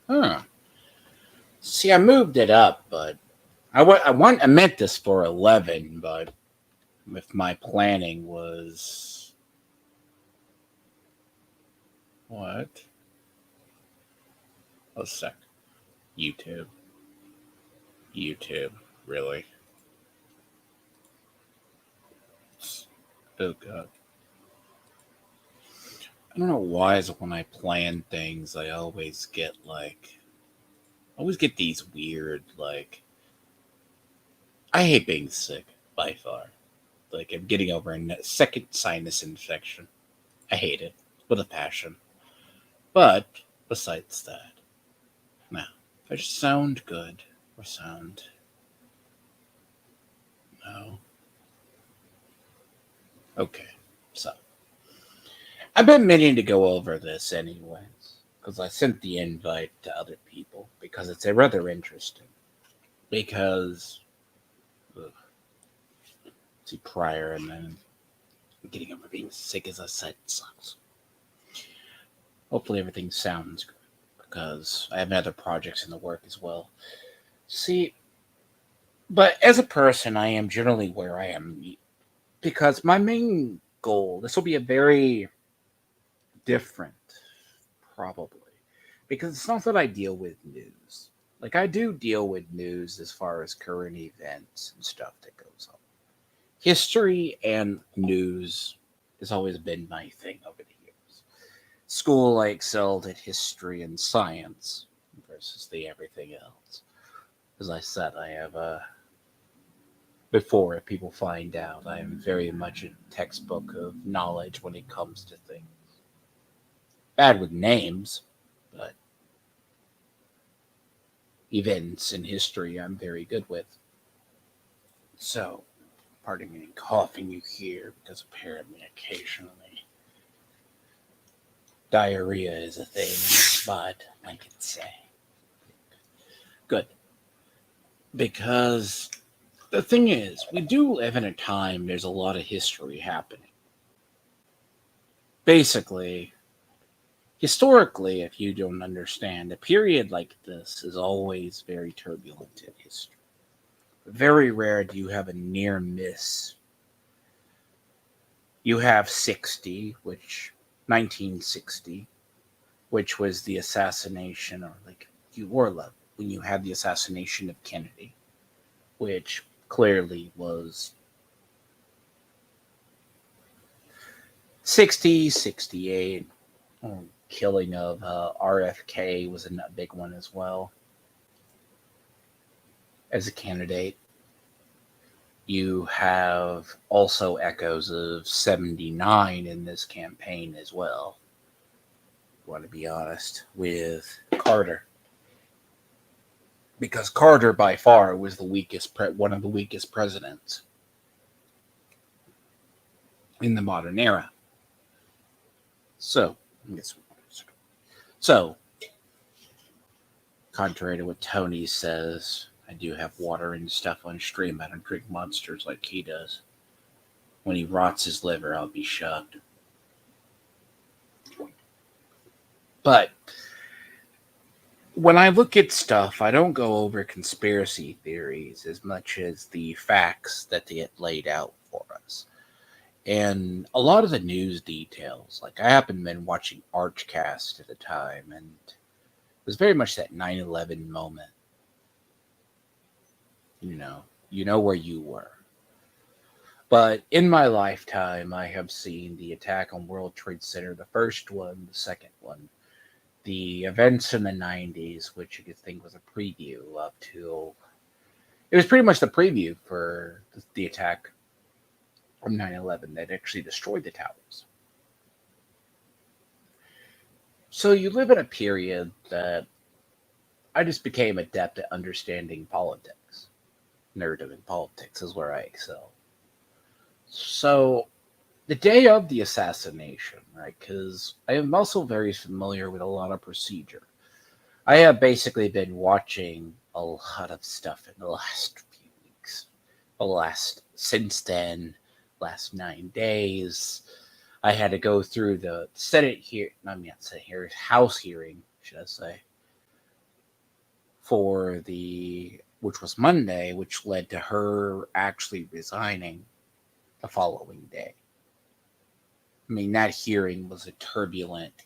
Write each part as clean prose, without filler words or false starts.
Huh. See, I moved it up, but I meant this for 11, but if my planning was what? A sec. YouTube. YouTube. Really? Oh god. I don't know why is when I plan things I always get these weird I hate being sick by far. Like I'm getting over a second sinus infection. I hate it with a passion. But besides that, no. I just sound good or sound no. Okay. So I've been meaning to go over this anyways. Because I sent the invite to other people because it's a rather interesting. Because ugh, see prior and then getting over being sick as I said sucks. Hopefully everything sounds good because I have other projects in the work as well. See, but as a person, I am generally where I am because my main goal, this will be a very different, probably, because it's not that I deal with news. Like, I do deal with news as far as current events and stuff that goes on. History and news has always been my thing over the years. School, I excelled at history and science versus the everything else. As I said, I have a before if people find out. I am very much a textbook of knowledge when it comes to things. Bad with names, but events in history I'm very good with. So, pardon me coughing you hear because apparently occasionally diarrhea is a thing, but I can say. Good. Because the thing is, we do live in a time there's a lot of history happening. Basically, historically, if you don't understand, a period like this is always very turbulent in history. Very rare do you have a near miss. You have 60, which 1960, which was the assassination, or like you were love when you had the assassination of Kennedy, which clearly was 60, 68. Killing of RFK was a big one as well as a candidate. You have also echoes of 79 in this campaign as well. I want to be honest with Carter. Because Carter, by far, was one of the weakest presidents in the modern era. So, so, contrary to what Tony says, I do have water and stuff on stream. I don't drink monsters like he does. When he rots his liver, I'll be shocked. But when I look at stuff, I don't go over conspiracy theories as much as the facts that they get laid out for us. And a lot of the news details, like I happened been watching Archcast at the time, and it was very much that 9/11 moment. You know where you were. But in my lifetime, I have seen the attack on World Trade Center, the first one, the second one, the events in the 90s, which you could think was a preview up to. It was pretty much the preview for the attack from 9/11 that actually destroyed the towers. So you live in a period that I just became adept at understanding politics. Narrative in politics is where I excel. So the day of the assassination, right? Because I am also very familiar with a lot of procedure. I have basically been watching a lot of stuff in the last few weeks. Since then, last 9 days. I had to go through the Senate here, I mean, not Senate here, House hearing, should I say, for which was Monday, which led to her actually resigning the following day. I mean, that hearing was a turbulent.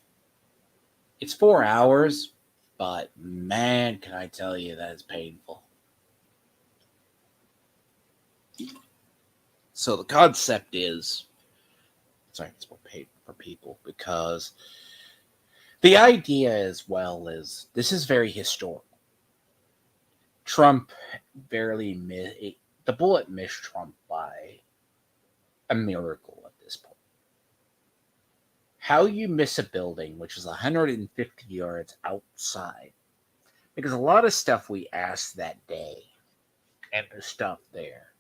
It's 4 hours, but man, can I tell you that is painful. So the concept is, sorry, it's more paid for people because the idea as well is this is very historical. Trump barely missed, the bullet missed Trump by a miracle at this point. How you miss a building which is 150 yards outside, because a lot of stuff we asked that day and the stuff there,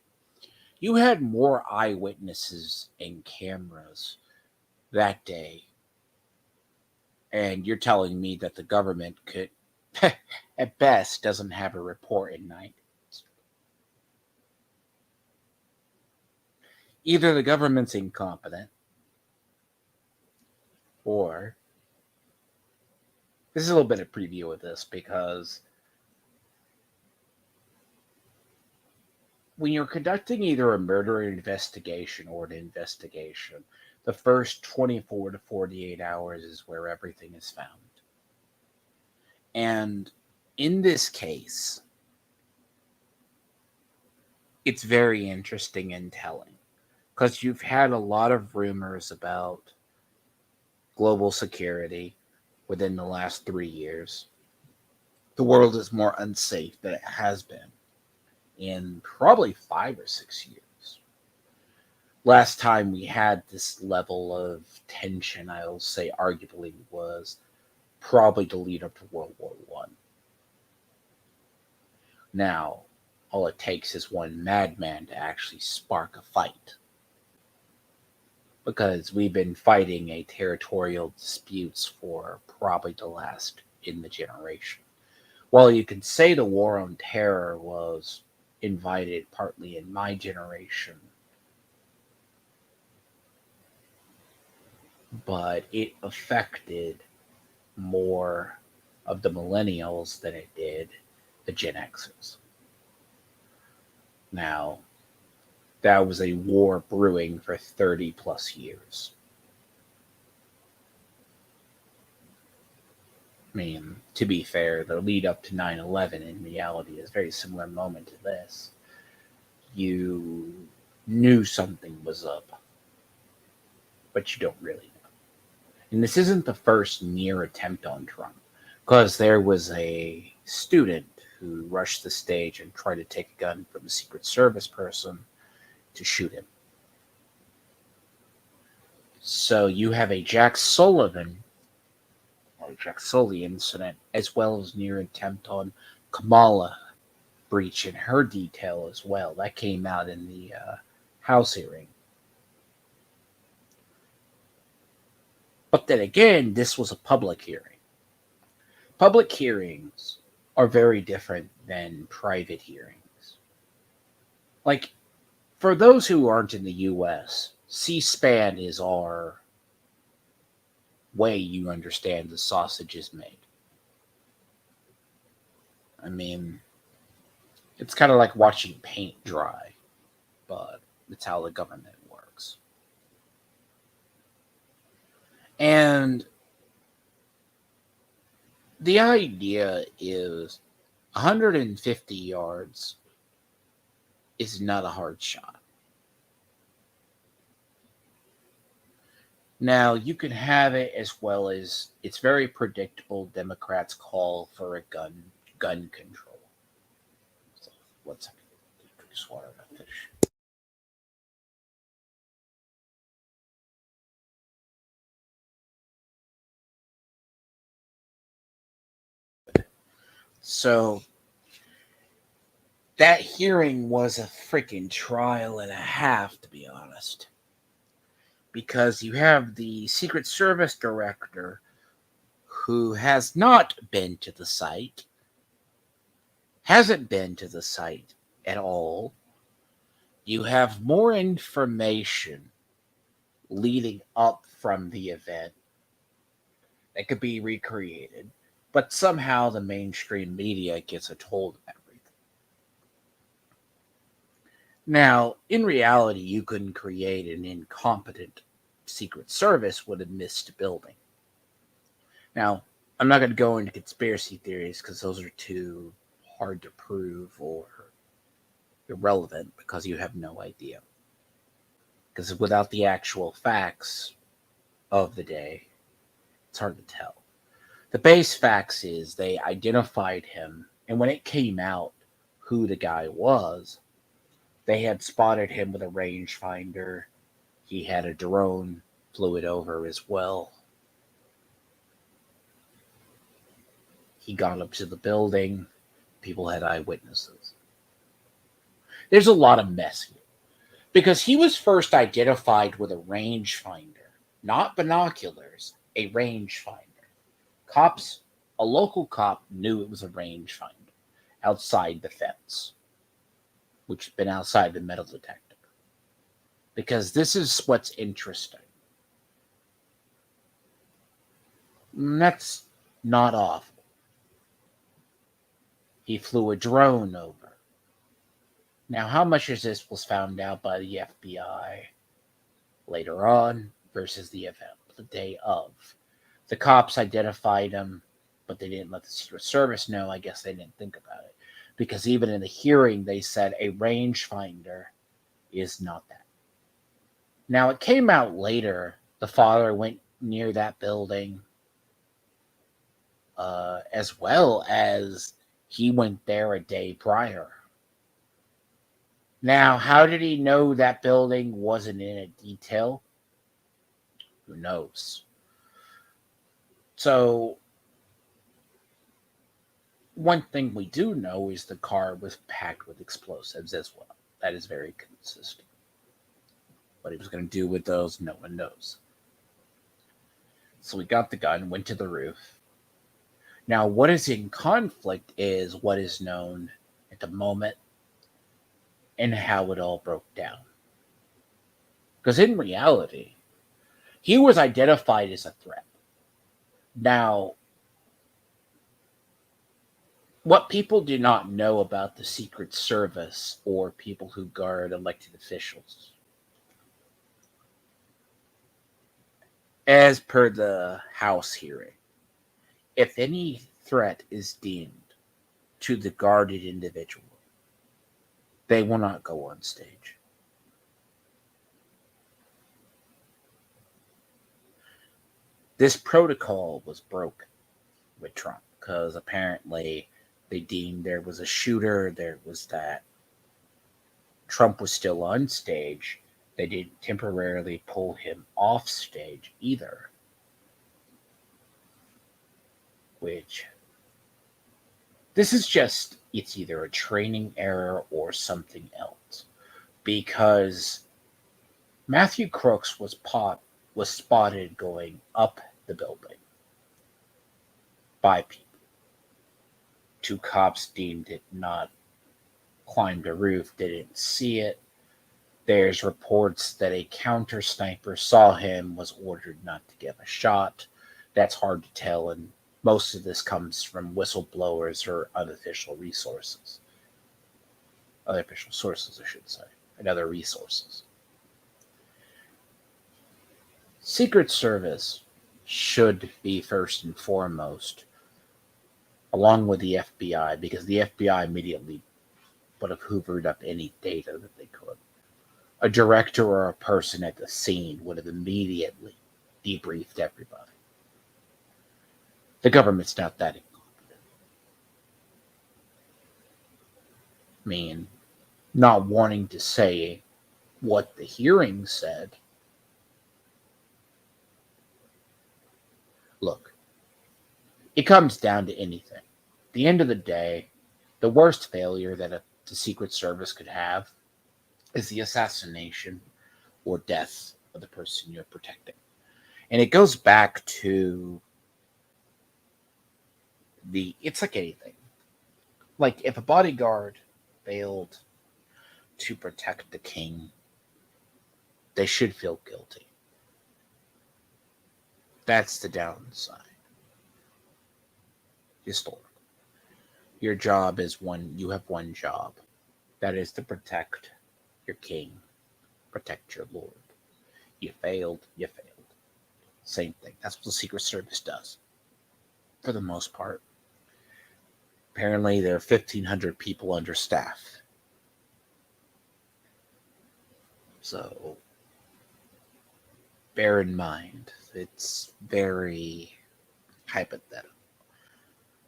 you had more eyewitnesses and cameras that day, and you're telling me that the government could, at best, doesn't have a report in night. Either the government's incompetent, or this is a little bit of preview of this because when you're conducting either a murder investigation or an investigation, the first 24 to 48 hours is where everything is found. And in this case, it's very interesting and telling because you've had a lot of rumors about global security within the last 3 years. The world is more unsafe than it has been in probably 5 or 6 years. Last time we had this level of tension, I'll say arguably, was probably the lead up to World War I. Now, all it takes is one madman to actually spark a fight. Because we've been fighting a territorial disputes for probably the last in the generation. While you could say the war on terror was invited partly in my generation, but it affected more of the millennials than it did the Gen Xers. Now, that was a war brewing for 30 plus years. I mean, to be fair, the lead up to 9/11 in reality is a very similar moment to this. You knew something was up, but you don't really know. And this isn't the first near attempt on Trump, because there was a student who rushed the stage and tried to take a gun from a Secret Service person to shoot him. So you have a Jack Sully incident, as well as near attempt on Kamala breach in her detail as well. That came out in the House hearing. But then again, this was a public hearing. Public hearings are very different than private hearings. Like, for those who aren't in the US, C-SPAN is our way you understand the sausage is made. I mean, it's kind of like watching paint dry, but it's how the government works. And the idea is 150 yards is not a hard shot. Now, you can have it as well as it's very predictable. Democrats call for a gun control. So, 1 second. Drink some water. Fish. So that hearing was a freaking trial and a half, to be honest. Because you have the Secret Service director who has not been to the site, hasn't been to the site at all. You have more information leading up from the event that could be recreated, but somehow the mainstream media gets a hold of everything. Now, in reality, you couldn't create an incompetent Secret Service with a missed building. Now, I'm not going to go into conspiracy theories because those are too hard to prove or irrelevant because you have no idea. Because without the actual facts of the day, it's hard to tell. The base facts is they identified him, and when it came out who the guy was, they had spotted him with a rangefinder. He had a drone, flew it over as well. He got up to the building. People had eyewitnesses. There's a lot of mess here because he was first identified with a rangefinder, not binoculars, a rangefinder. Cops, a local cop knew it was a rangefinder outside the fence, which had been outside the metal detector. Because this is what's interesting. That's not awful. He flew a drone over. Now, how much of this was found out by the FBI later on versus the event, the day of? The cops identified him, but they didn't let the Secret Service know. I guess they didn't think about it. Because even in the hearing, they said a rangefinder is not that. Now, it came out later. The father went near that building, as well as he went there a day prior. Now, how did he know that building wasn't in a detail? Who knows? So, one thing we do know is the car was packed with explosives as well. That is very consistent. What he was going to do with those, no one knows. So we got the gun, went to the roof. Now, what is in conflict is what is known at the moment and how it all broke down. Because in reality, he was identified as a threat. Now, what people do not know about the Secret Service or people who guard elected officials, as per the House hearing, if any threat is deemed to the guarded individual, they will not go on stage. This protocol was broken with Trump because apparently they deemed there was a shooter, there was that. Trump was still on stage. They didn't temporarily pull him off stage either. Which, this is just, it's either a training error or something else. Because Matthew Crooks was spotted going up the building by people. Two cops deemed it not climbed a roof, didn't see it. There's reports that a counter sniper saw him, was ordered not to give a shot. That's hard to tell, and most of this comes from whistleblowers or unofficial resources. Unofficial sources, I should say, and other resources. Secret Service should be first and foremost, along with the FBI, because the FBI immediately would have hoovered up any data that they could. A director or a person at the scene would have immediately debriefed everybody. The government's not that incompetent. I mean, not wanting to say what the hearing said. Look, it comes down to anything. At the end of the day, the worst failure that the Secret Service could have is the assassination or death of the person you're protecting. And it goes back to it's like anything. Like if a bodyguard failed to protect the king, they should feel guilty. That's the downside. Historical. Your job is one. You have one job. That is to protect your king, protect your lord. You failed. You failed. Same thing. That's what the Secret Service does, for the most part. Apparently, there are 1,500 people under staff. So, bear in mind, it's very hypothetical.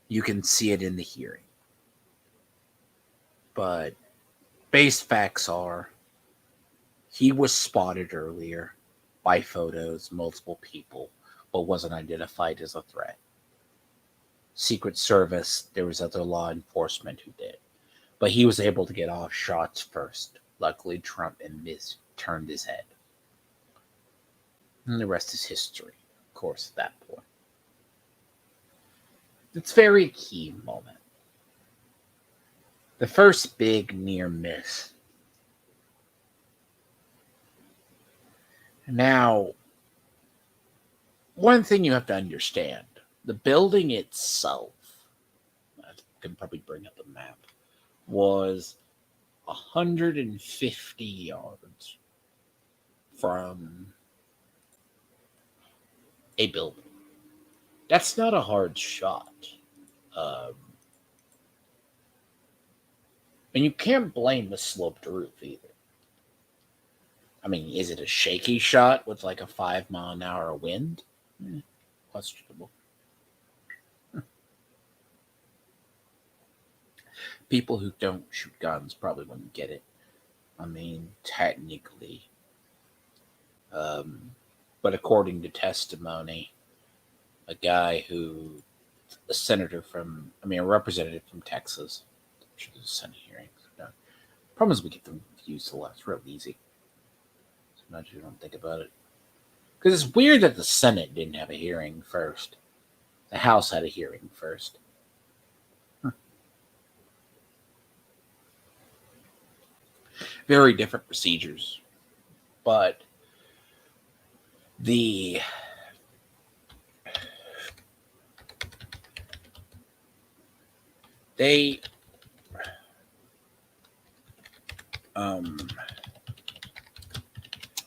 You can see it in the hearing. But base facts are he was spotted earlier by photos, multiple people, but wasn't identified as a threat. Secret Service, there was other law enforcement who did. But he was able to get off shots first. Luckily, Trump and turned his head. And the rest is history, of course, at that point. It's a very key moment. The first big near miss. Now, one thing you have to understand, the building itself, I can probably bring up the map, was 150 yards from a building. That's not a hard shot. And you can't blame the sloped roof either. I mean, is it a shaky shot with like a 5-mile-an-hour wind? Questionable. People who don't shoot guns probably wouldn't get it. I mean, technically. But according to testimony, a representative from Texas, should have Senate hearings. No. Problem is we get them confused a lot. It's real easy. Sometimes you don't think about it. Because it's weird that the Senate didn't have a hearing first. The House had a hearing first. Very different procedures. But they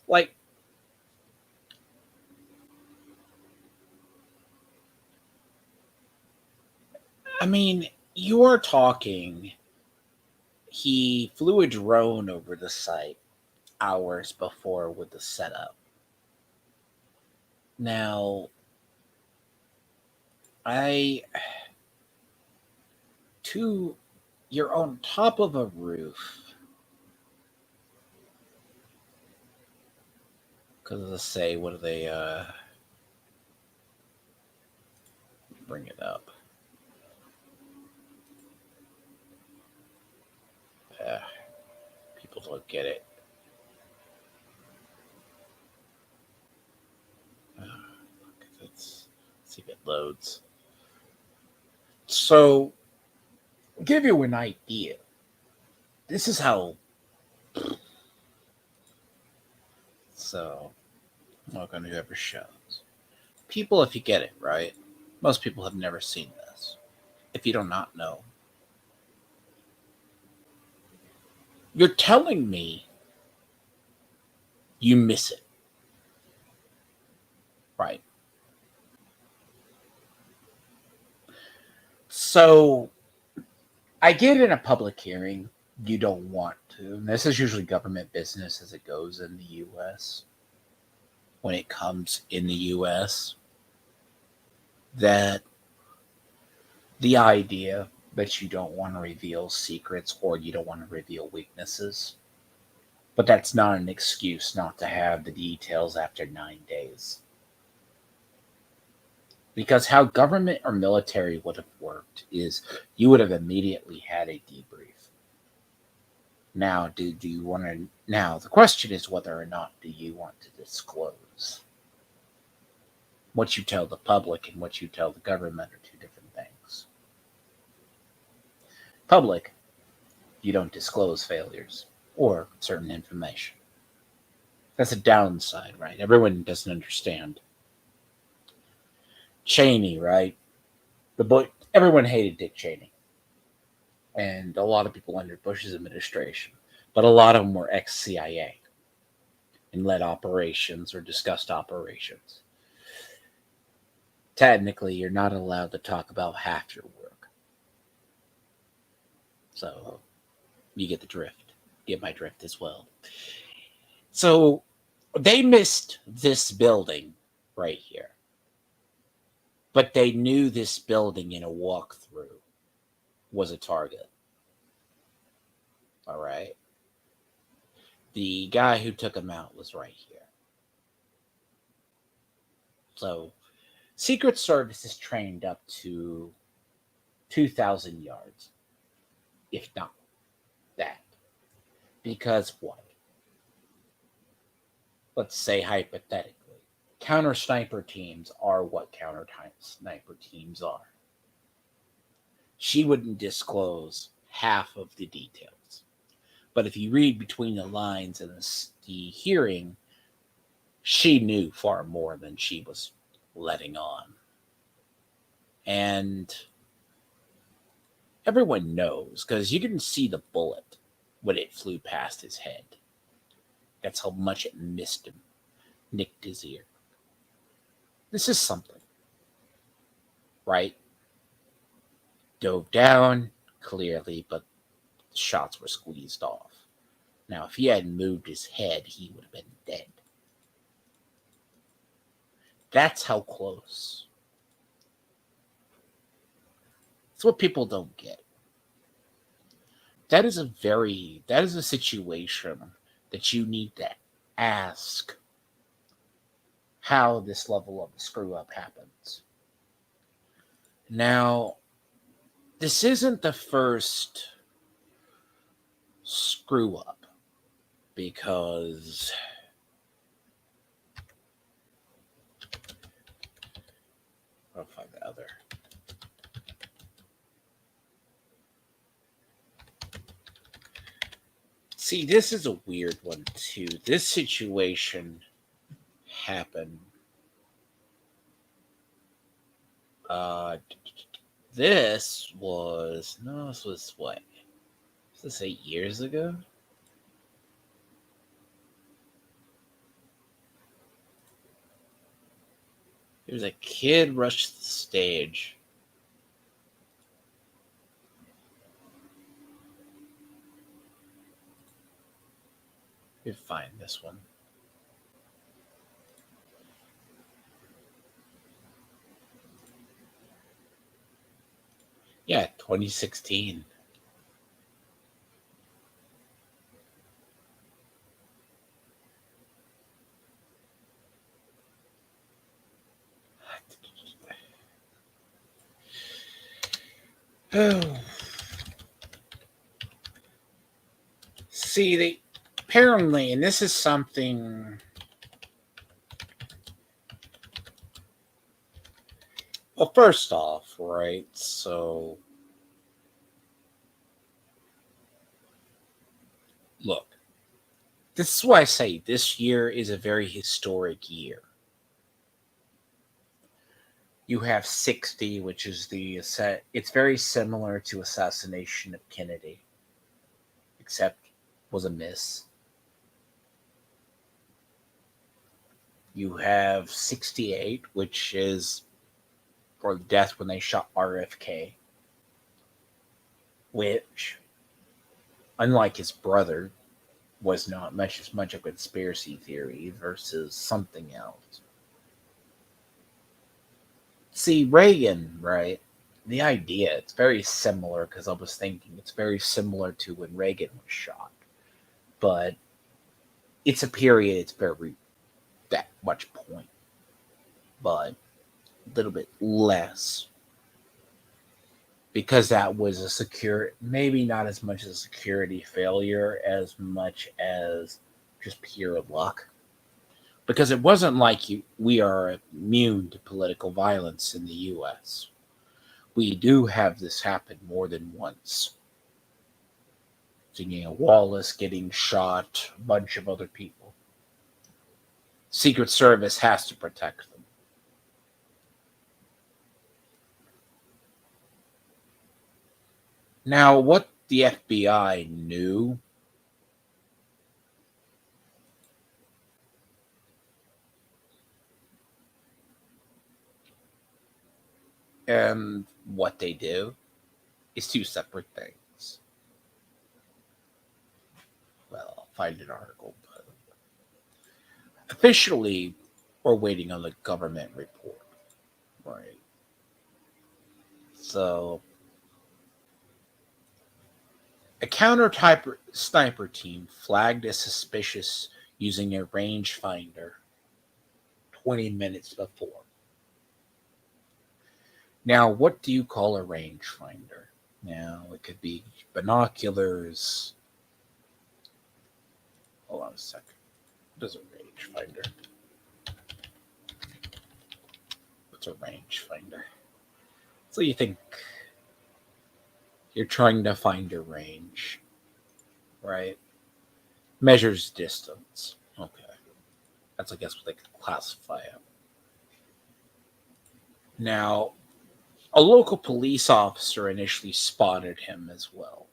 like I mean, you are talking he flew a drone over the site hours before with the setup. Now, you're on top of a roof. Because let's say, what do they, bring it up. People don't get it. Let's see if it loads. So, give you an idea. This is how. So, welcome to whoever shows. People, if you get it, right? Most people have never seen this. If you do not know, you're telling me you miss it. Right. So, I get in a public hearing, you don't want to. And this is usually government business as it goes in the U.S. When it comes in the U.S., that the idea that you don't want to reveal secrets or you don't want to reveal weaknesses, but that's not an excuse not to have the details after 9 days. Because how government or military would have worked is you would have immediately had a debrief. Now, do you want to? Now, the question is whether or not do you want to disclose. What you tell the public and what you tell the government are two different things. Public, you don't disclose failures or certain information. That's a downside, right? Everyone doesn't understand. Cheney, right? Everyone hated Dick Cheney, and a lot of people under Bush's administration, but a lot of them were ex-CIA and led operations or discussed operations. Technically, you're not allowed to talk about half your work, so you get the drift. Get my drift as well. So they missed this building right here, but they knew this building in a walkthrough was a target. All right. The guy who took him out was right here. So Secret Service is trained up to 2,000 yards, if not that. Because what? Let's say hypothetically, counter sniper teams are what counter sniper teams are. She wouldn't disclose half of the details. But if you read between the lines in the hearing, she knew far more than she was letting on. And everyone knows because you can see the bullet when it flew past his head. That's how much it missed him, nicked his ear. This is something, right? Dove down, clearly, but the shots were squeezed off. Now, if he hadn't moved his head, he would have been dead. That's how close. That's what people don't get. That is a situation that you need to ask how this level of screw up happens. Now, this isn't the first screw up because I'll find the other. See, this is a weird one too. This situation happened. This was what? Was this 8 years ago? There was a kid rushed the stage. Let me find this one. Yeah, 2016. Oh. See, they apparently, and this is something. Well, first off, right? So, look, this is why I say this year is a very historic year. You have 60, which is it's very similar to assassination of Kennedy, except was a miss. You have 68, which is for death when they shot RFK, which, unlike his brother, was not much a conspiracy theory versus something else. See, Reagan, right? The idea, it's very similar because I was thinking it's very similar to when Reagan was shot. But it's a period, it's very that much point. But a little bit less. Because that was maybe not as much as a security failure as much as just pure luck. Because it wasn't like we are immune to political violence in the U.S. We do have this happen more than once. Seeing Wallace getting shot, a bunch of other people. Secret Service has to protect them. Now, what the FBI knew and what they do is two separate things. Well, I'll find an article, but officially, we're waiting on the government report, right? So, a counter-type sniper team flagged as suspicious using a rangefinder 20 minutes before. Now, what do you call a rangefinder? Now, it could be binoculars. Hold on a second. What is a rangefinder? What's a rangefinder? So you think you're trying to find your range, right? Measures distance. Okay. That's, I guess, what they could classify it. Now, a local police officer initially spotted him as well,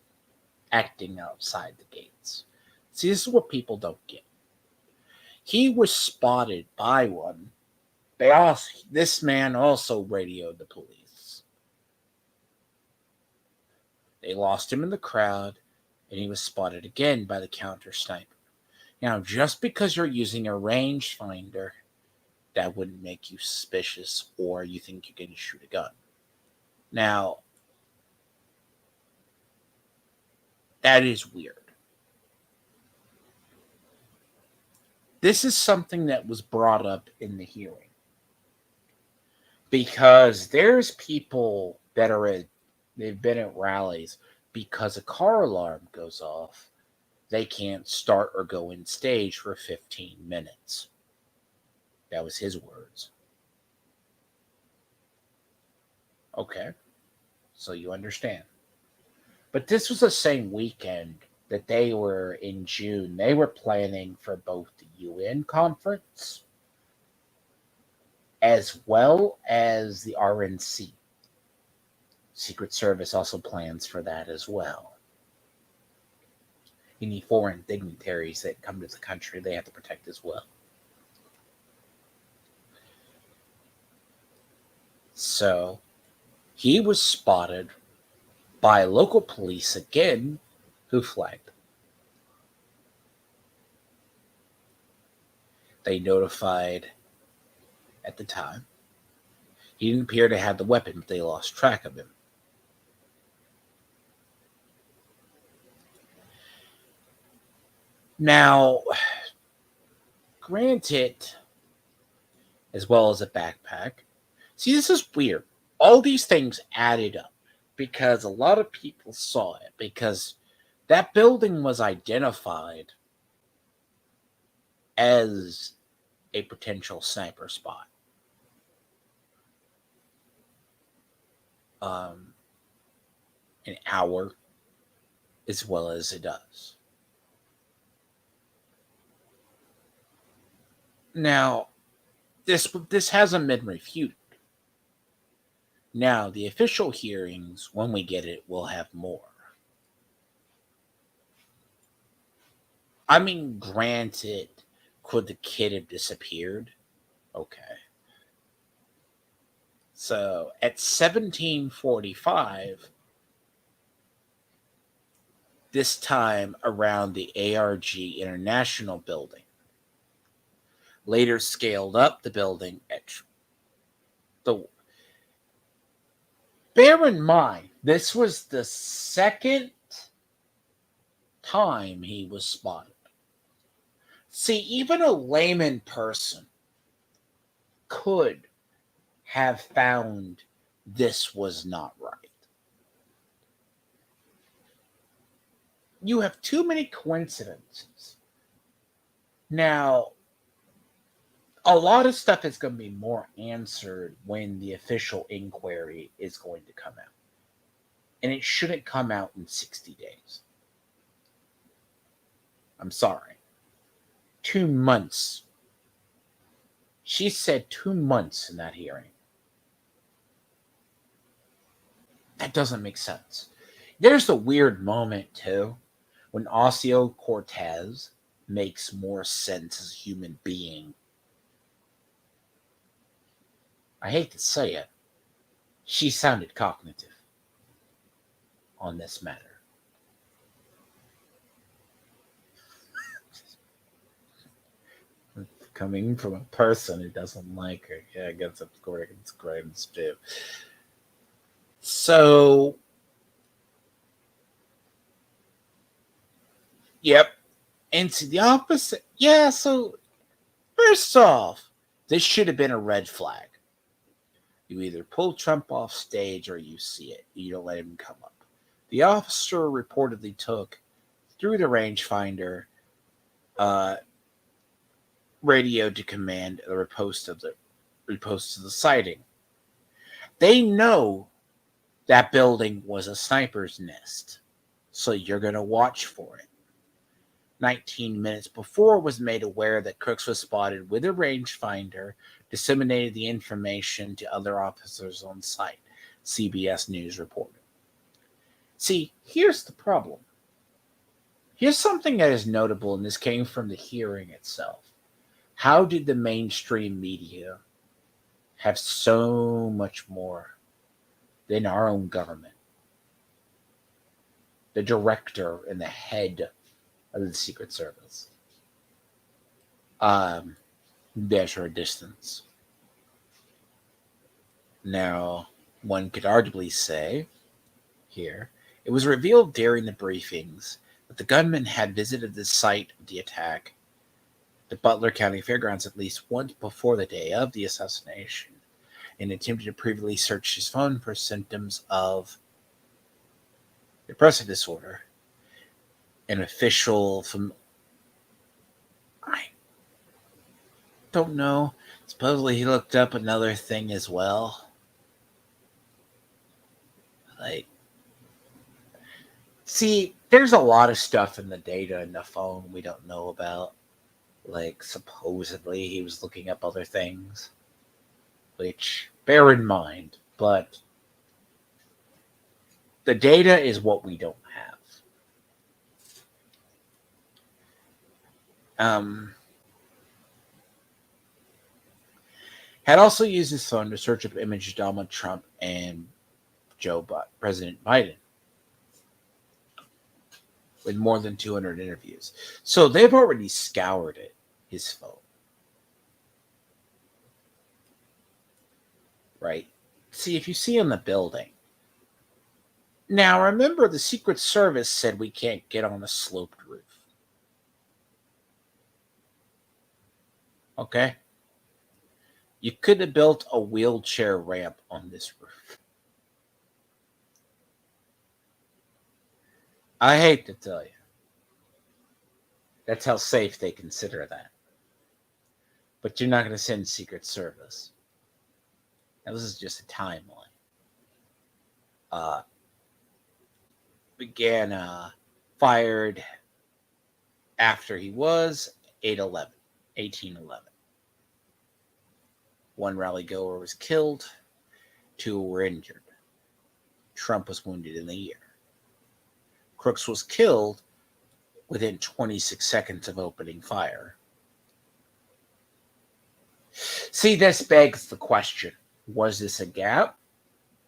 acting outside the gates. See, this is what people don't get. He was spotted by one. This man also radioed the police. They lost him in the crowd, and he was spotted again by the counter sniper. Now, just because you're using a rangefinder, that wouldn't make you suspicious or you think you can shoot a gun. Now, that is weird. This is something that was brought up in the hearing because there's people that they've been at rallies because a car alarm goes off. They can't start or go in stage for 15 minutes. That was his words. Okay, so you understand. But this was the same weekend that they were in June. They were planning for both the UN conference as well as the RNC. Secret Service also plans for that as well. Any foreign dignitaries that come to the country, they have to protect as well. So he was spotted by local police again, who flagged. They notified at the time. He didn't appear to have the weapon, but they lost track of him. Now, granted, as well as a backpack. See, this is weird. All these things added up because a lot of people saw it because that building was identified as a potential sniper spot. An hour as well as it does. Now, this hasn't been refuted. Now, the official hearings, when we get it, will have more. I mean, granted, could the kid have disappeared? Okay. So at 1745, this time around the ARG International building, later scaled up the building at the. Bear in mind, this was the second time he was spotted. See, even a layman person could have found this was not right. You have too many coincidences. Now, a lot of stuff is going to be more answered when the official inquiry is going to come out. And it shouldn't come out in 60 days. I'm sorry. 2 months. She said 2 months in that hearing. That doesn't make sense. There's a weird moment, too, when Osio Cortez makes more sense as a human being. I hate to say it, she sounded cognitive on this matter. Coming from a person who doesn't like her, yeah, I guess that's great too. So, yep. And to the opposite, yeah, so first off, this should have been a red flag. You either pull Trump off stage or you see it. You don't let him come up. The officer reportedly took, through the rangefinder, uh, radio to command the riposte of the sighting. They know that building was a sniper's nest, so you're going to watch for it. 19 minutes before was made aware that Crooks was spotted with a rangefinder, disseminated the information to other officers on site, CBS News reported. See, here's the problem. Here's something that is notable, and this came from the hearing itself. How did the mainstream media have so much more than our own government? The director and the head of the Secret Service. Measure a distance. Now, one could arguably say here, it was revealed during the briefings that the gunman had visited the site of the attack, the Butler County Fairgrounds, at least once before the day of the assassination, and attempted to previously search his phone for symptoms of depressive disorder. An official from I don't know. Supposedly he looked up another thing as well. Like, see, there's a lot of stuff in the data in the phone we don't know about. Like, supposedly he was looking up other things, which bear in mind, but the data is what we don't have. Had also used his phone to search up images of Donald Trump and President Biden with more than 200 interviews. So they've already scoured it, his phone. Right? See, if you see on the building. Now, remember, the Secret Service said we can't get on a sloped roof. Okay? You could have built a wheelchair ramp on this roof. I hate to tell you. That's how safe they consider that. But you're not going to send Secret Service. Now, this is just a timeline. Began fired after he was 1811. One rally goer was killed, 2 were injured. Trump was wounded in the ear. Crooks was killed within 26 seconds of opening fire. See, this begs the question, was this a gap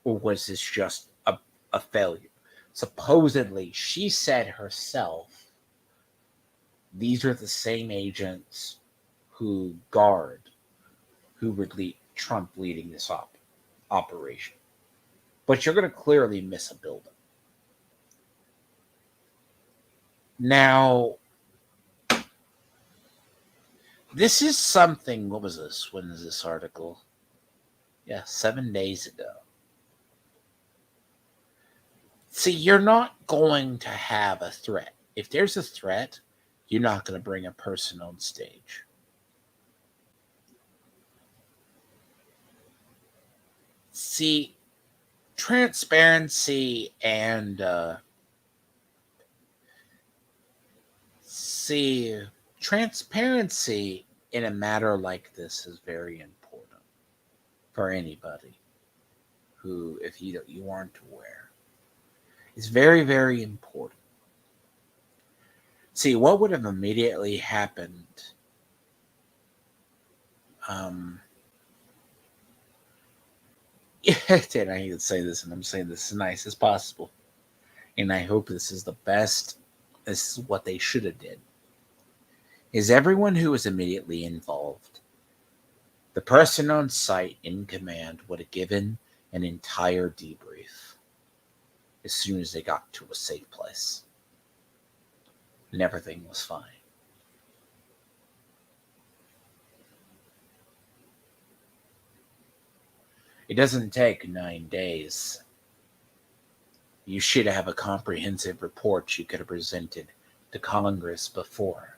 or was this just a failure? Supposedly, she said herself, these are the same agents who would lead Trump leading this operation. But you're going to clearly miss a building. Now, this is something, what was this? When is this article? Yeah, 7 days ago. See, you're not going to have a threat. If there's a threat, you're not going to bring a person on stage. See, transparency and transparency in a matter like this is very important for anybody who, if you aren't aware. is very, very important. See, what would have immediately happened? Um, yeah, and I need to say this, and I'm saying this as nice as possible, and I hope this is the best. This is what they should have did. Is everyone who was immediately involved, the person on site in command would have given an entire debrief as soon as they got to a safe place, and everything was fine. It doesn't take 9 days. You should have a comprehensive report you could have presented to Congress before.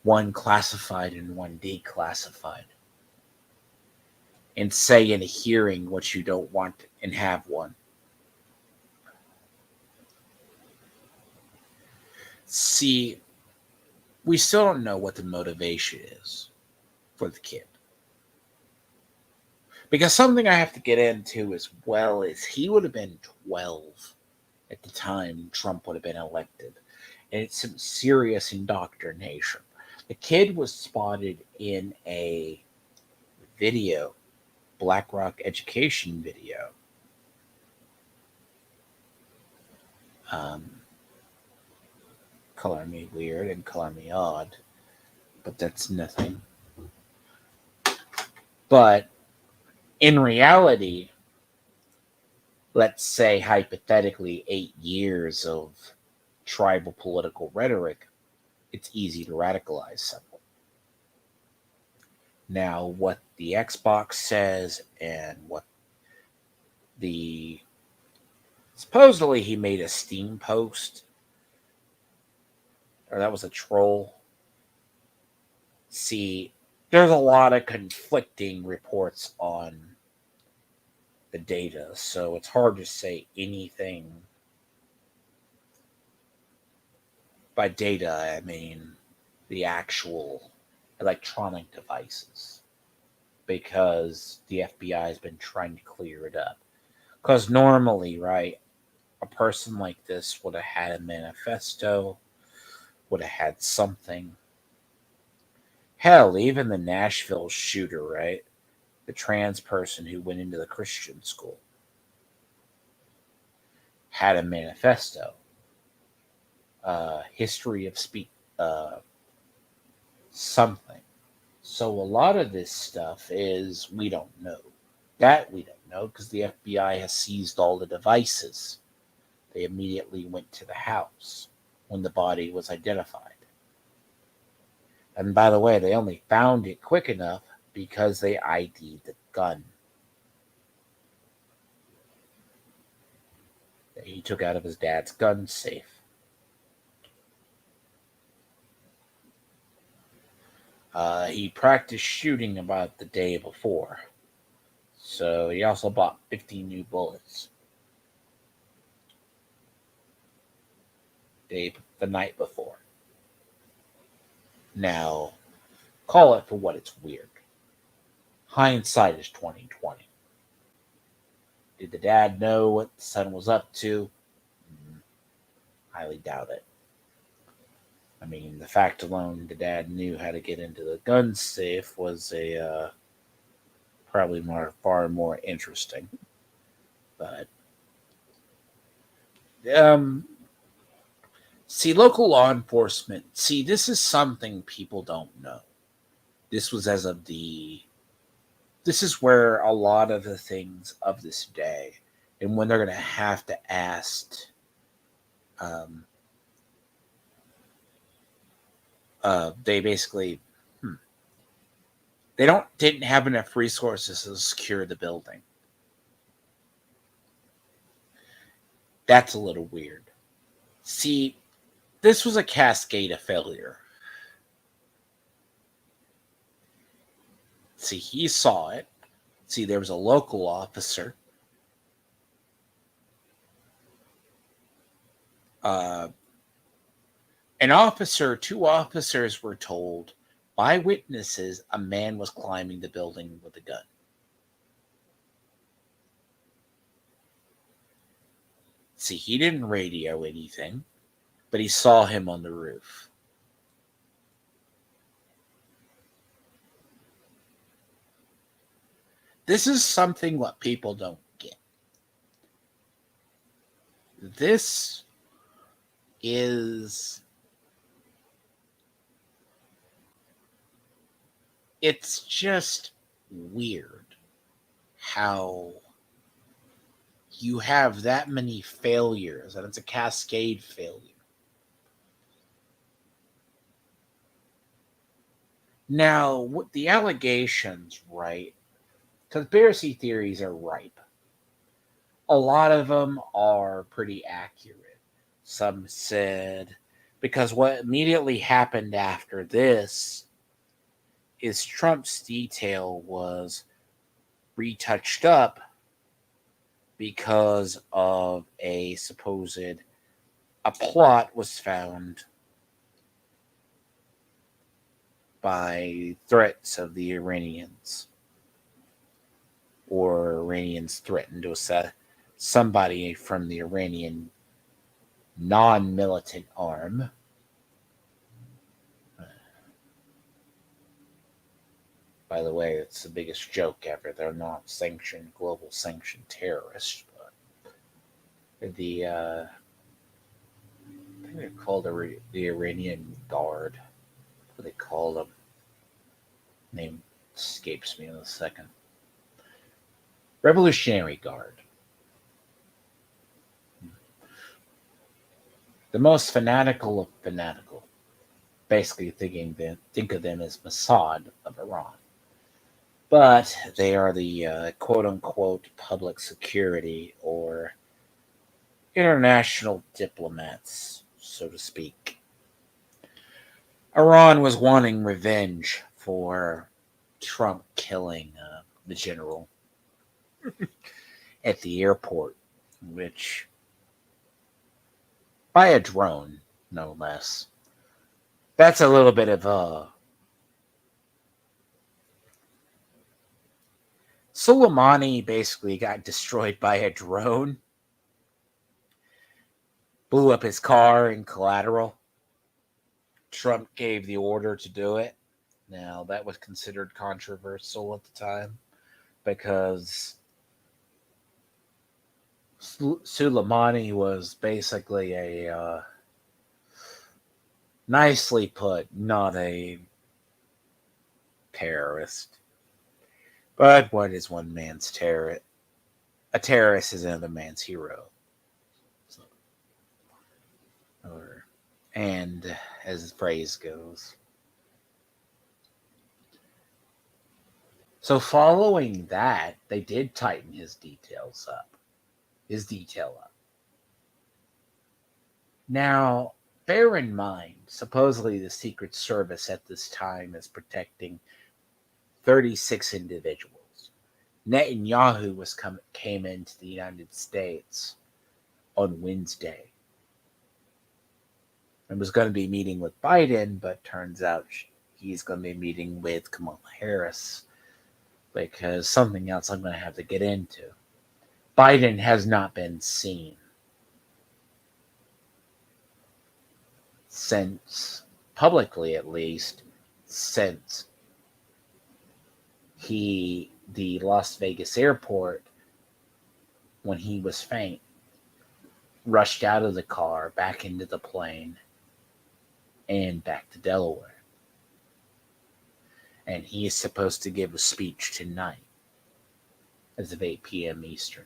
One classified and one declassified. And say in a hearing what you don't want and have one. See, we still don't know what the motivation is for the kid. Because something I have to get into as well is he would have been 12 at the time Trump would have been elected. And it's some serious indoctrination. The kid was spotted in a video, BlackRock education video. Color me weird and color me odd, but that's nothing. But in reality, let's say hypothetically 8 years of tribal political rhetoric, it's easy to radicalize someone. Now, what the Xbox says and what the supposedly he made a Steam post, or that was a troll. See, there's a lot of conflicting reports on the data, so it's hard to say anything. By data, I mean the actual electronic devices, because the FBI has been trying to clear it up. Because normally, right, a person like this would have had a manifesto, would have had something. Hell, even the Nashville shooter, right? The trans person who went into the Christian school had a manifesto. History of something. So a lot of this stuff is we don't know. That we don't know because the FBI has seized all the devices. They immediately went to the house when the body was identified. And by the way, they only found it quick enough because they ID'd the gun that he took out of his dad's gun safe. He practiced shooting about the day before. So he also bought 50 new bullets the night before. Now, call it for what it's weird. Hindsight is 2020. Did the dad know what the son was up to? Highly doubt it. I mean, the fact alone the dad knew how to get into the gun safe was probably far more interesting. But see, local law enforcement. See, this is something people don't know. This was as of this is where a lot of the things of this day, and when they're going to have to ask, they basically, they didn't have enough resources to secure the building. That's a little weird. See, this was a cascade of failure. See, he saw it. See, there was a local officer. Two officers were told by witnesses a man was climbing the building with a gun. See, he didn't radio anything, but he saw him on the roof. This is something what people don't get. This is it's just weird how you have that many failures and it's a cascade failure. Now, with the allegations, right? Conspiracy theories are ripe. A lot of them are pretty accurate. Some said because what immediately happened after this is Trump's detail was retouched up because of a plot was found by threats of the Iranians, or Iranians threatened to assassinate somebody from the Iranian non-militant arm. By the way, it's the biggest joke ever. They're not sanctioned, global sanctioned terrorists, but I think they're called the Iranian Guard. What do they call them? Name escapes me in a second. Revolutionary Guard. The most fanatical of fanatical. Basically think of them as Mossad of Iran. But they are the quote-unquote public security or international diplomats, so to speak. Iran was wanting revenge for Trump killing the general at the airport, which by a drone, no less. That's a little bit of a Soleimani basically got destroyed by a drone, blew up his car in collateral. Trump gave the order to do it. Now, that was considered controversial at the time because Soleimani was basically nicely put, not a terrorist. But what is one man's terrorist? A terrorist is another man's hero. So, and as the phrase goes. So following that, they did tighten his detail up. Now, bear in mind, supposedly the Secret Service at this time is protecting 36 individuals. Netanyahu came into the United States on Wednesday and was going to be meeting with Biden, but turns out he's going to be meeting with Kamala Harris because something else I'm going to have to get into. Biden has not been seen since, publicly at least, since the Las Vegas airport, when he was faint, rushed out of the car, back into the plane, and back to Delaware. And he is supposed to give a speech tonight as of 8 p.m. Eastern.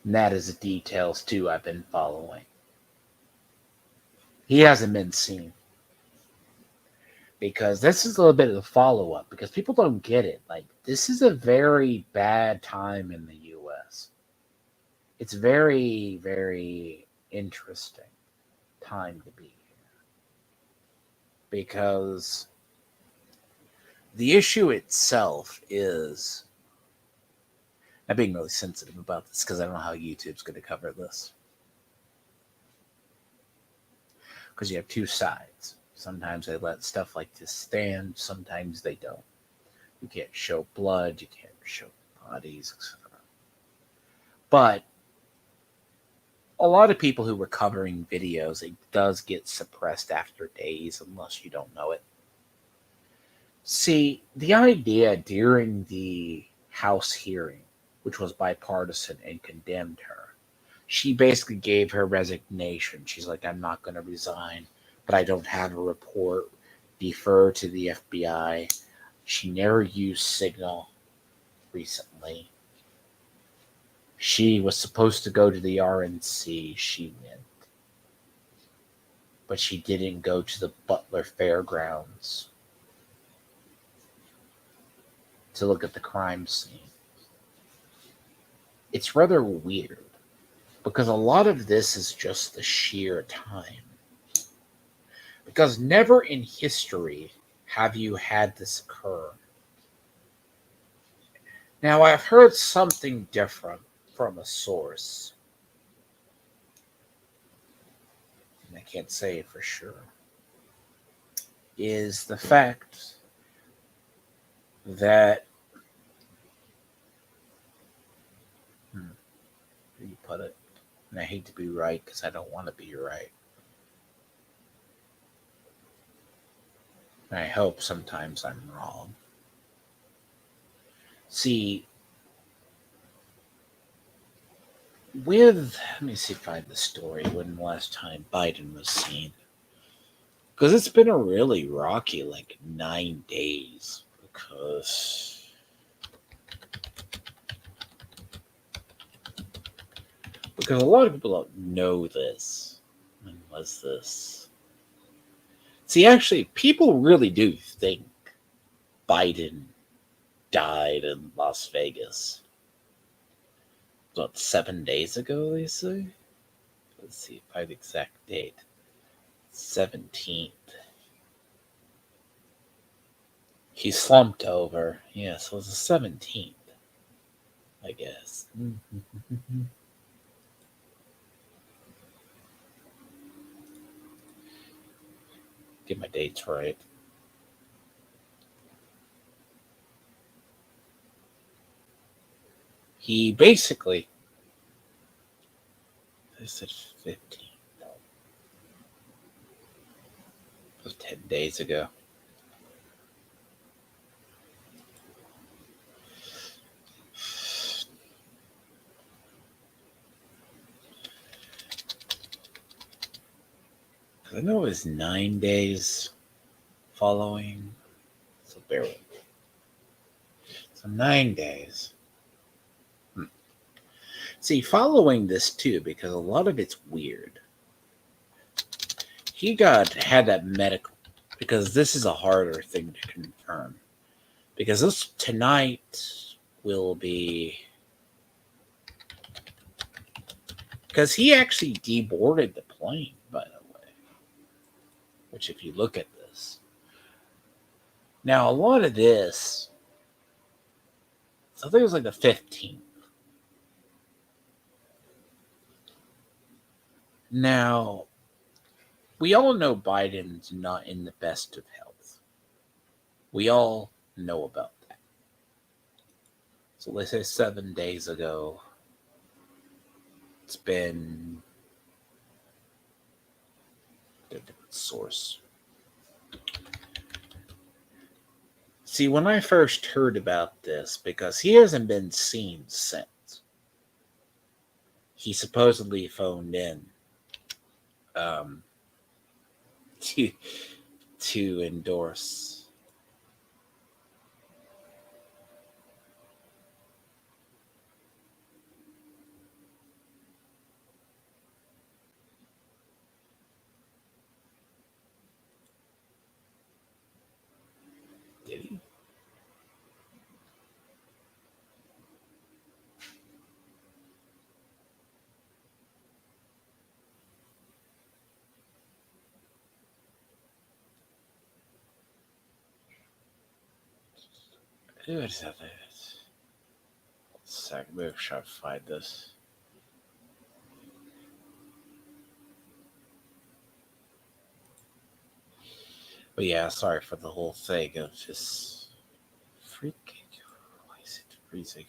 And that is the details, too, I've been following. He hasn't been seen. Because this is a little bit of a follow-up, because people don't get it. Like, this is a very bad time in the U.S. It's very, very interesting time to be here. Because the issue itself is, I'm being really sensitive about this because I don't know how YouTube's going to cover this. Because you have two sides. Sometimes they let stuff like this stand. Sometimes they don't. You can't show blood. You can't show bodies, etc. But a lot of people who were covering videos, it does get suppressed after days unless you don't know it. See, the idea during the House hearing, which was bipartisan and condemned her, she basically gave her resignation. She's like, I'm not going to resign, but I don't have a report. Defer to the FBI. She never used Signal recently. She was supposed to go to the RNC. She went. But she didn't go to the Butler Fairgrounds to look at the crime scene. It's rather weird because a lot of this is just the sheer time. Because never in history have you had this occur. Now, I've heard something different from a source, and I can't say it for sure, is the fact that, how do you put it? And I hate to be right because I don't want to be right. And I hope sometimes I'm wrong. See, let me see if I have the story when the last time Biden was seen. Because it's been a really rocky, 9 days. Because a lot of people don't know this. When was this? See, actually, people really do think Biden died in Las Vegas. What, 7 days ago, they say? Let's see if I have the exact date. 17th. He slumped over. Yeah, so it was the 17th, I guess. Get my dates right. He basically, I said 15. No, it was 10 days ago. I know it was 9 days following. So bear with me. So 9 days. See, following this too, because a lot of it's weird. He had that medical, because this is a harder thing to confirm. Because this tonight will be, because he actually deboarded the plane, by the way. Which, if you look at this, now a lot of this, so I think it was the 15th. Now, we all know Biden's not in the best of health. We all know about that. So let's say 7 days ago, it's been a different source. See, when I first heard about this, because he hasn't been seen since, he supposedly phoned in to endorse. Did he? Who is that? Second, maybe try to find this. But yeah, sorry for the whole thing of just freaking. Why is it freezing?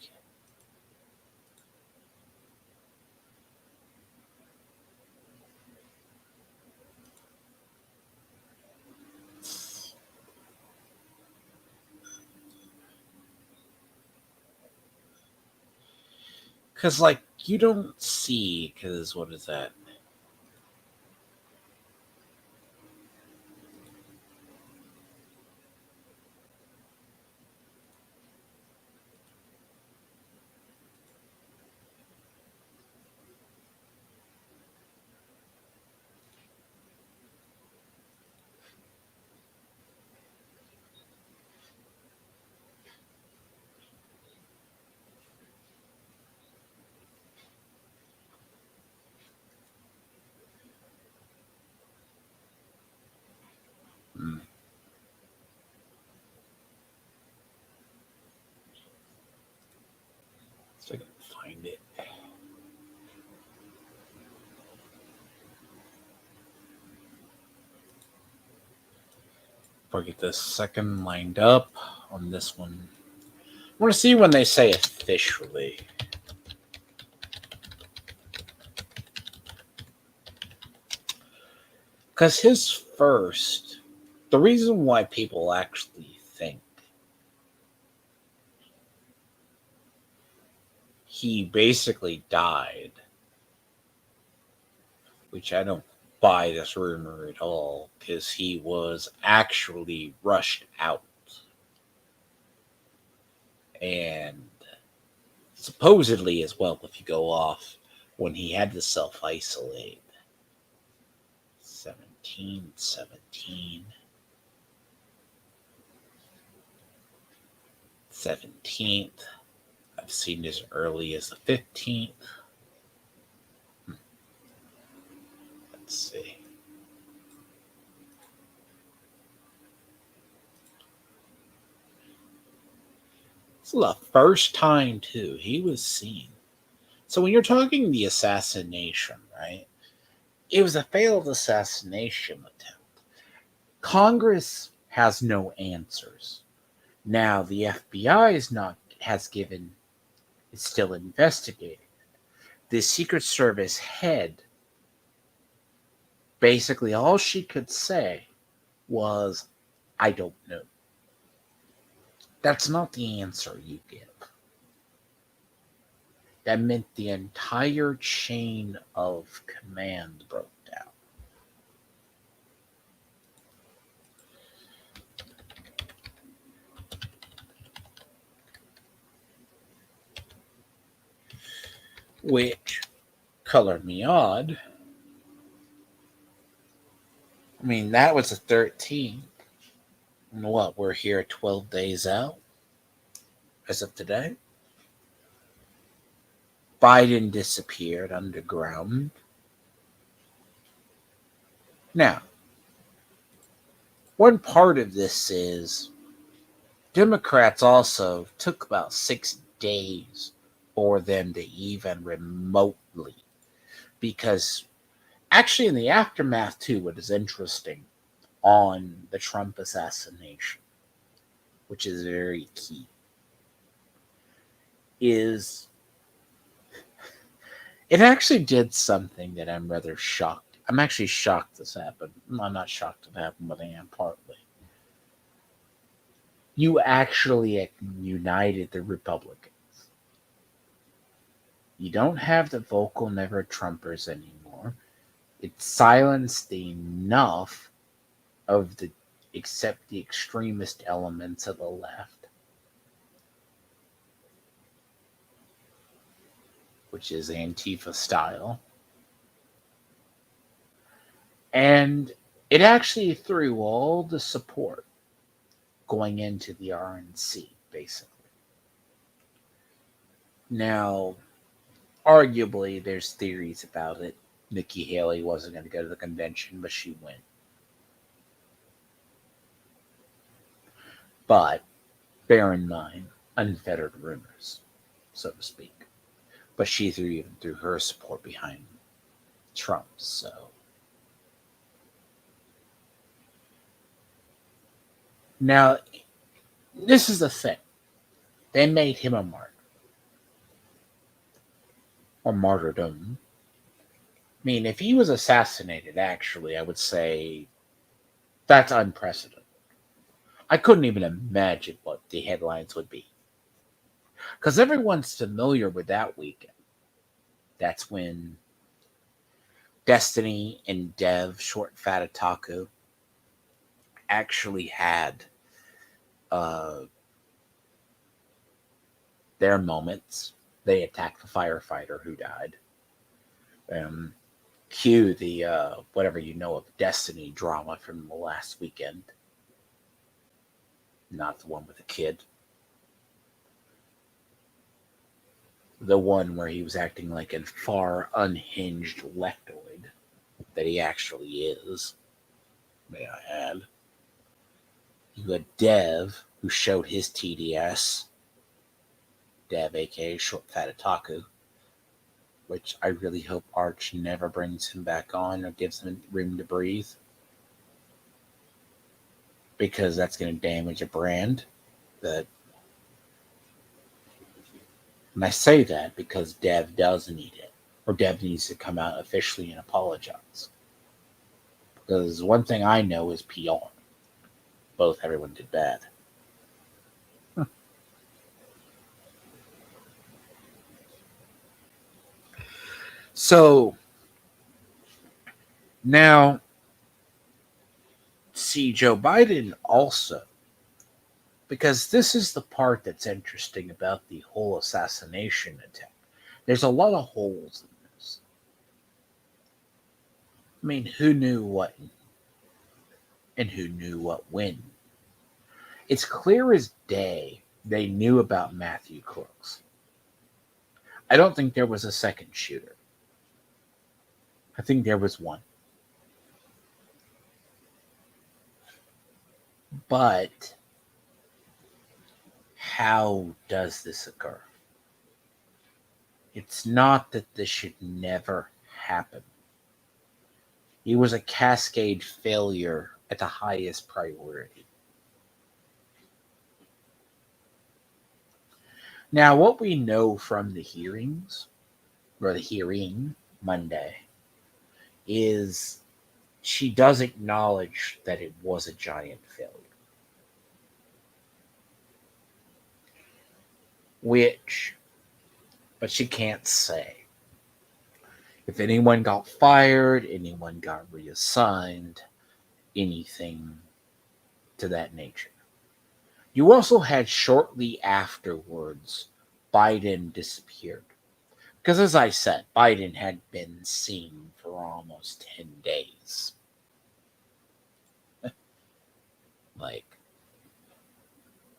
Because, like, you don't see, because what is that? Hmm, so I can find it. If I get this second lined up on this one. I want to see when they say officially. Because his first, the reason why people actually think he basically died, which I don't buy this rumor at all, because he was actually rushed out. And supposedly, as well, if you go off when he had to self isolate, 17, 17th. I've seen as early as the 15th. Let's see. This is the first time, too, he was seen. So when you're talking the assassination, right? It was a failed assassination attempt. Congress has no answers. Now the FBI is still investigating. The Secret Service head, basically all she could say was, I don't know. That's not the answer you give. That meant the entire chain of command broke down. Which colored me odd. I mean, that was the 13th. And what, we're here 12 days out as of today? Biden disappeared underground. Now, one part of this is Democrats also took about 6 days for them to even remotely, because actually, in the aftermath, too, what is interesting on the Trump assassination, which is very key, is it actually did something that I'm rather shocked. I'm actually shocked this happened. I'm not shocked it happened, but I am partly. You actually united the Republicans. You don't have the vocal never Trumpers anymore. It silenced enough of the except the extremist elements of the left, which is Antifa style. And it actually threw all the support going into the RNC, basically. Now, arguably, there's theories about it. Nikki Haley wasn't going to go to the convention, but she went. But bear in mind, unfettered rumors, so to speak. But she threw her support behind Trump, so. Now, this is the thing. They made him a martyr. Or martyrdom. I mean, if he was assassinated, actually, I would say that's unprecedented. I couldn't even imagine what the headlines would be. Because everyone's familiar with that weekend. That's when Destiny and Dev, short fat otaku, actually had uh, their moments. They attacked the firefighter who died. Um, Cue the whatever you know of Destiny drama from the last weekend, not the one with the kid. The one where he was acting like a far unhinged lectoid that he actually is, may I add. You had Dev, who showed his TDS. Dev, aka Short Fat Otaku, which I really hope Arch never brings him back on or gives him room to breathe, because that's going to damage a brand that. And I say that because Dev does need it, or Dev needs to come out officially and apologize. Because one thing I know is PR. Both everyone did bad. So now, see, Joe Biden also, because this is the part that's interesting about the whole assassination attempt. There's a lot of holes in this. I mean, who knew what and who knew what when? It's clear as day they knew about Matthew Crooks. I don't think there was a second shooter. I think there was one. But how does this occur? It's not that this should never happen. He was a cascade failure at the highest priority. Now, what we know from the hearings, or the hearing Monday, is she does acknowledge that it was a giant failure. But she can't say. If anyone got fired, anyone got reassigned, anything to that nature. You also had shortly afterwards, Biden disappeared. Because as I said, Biden had been seen for almost 10 days. Like,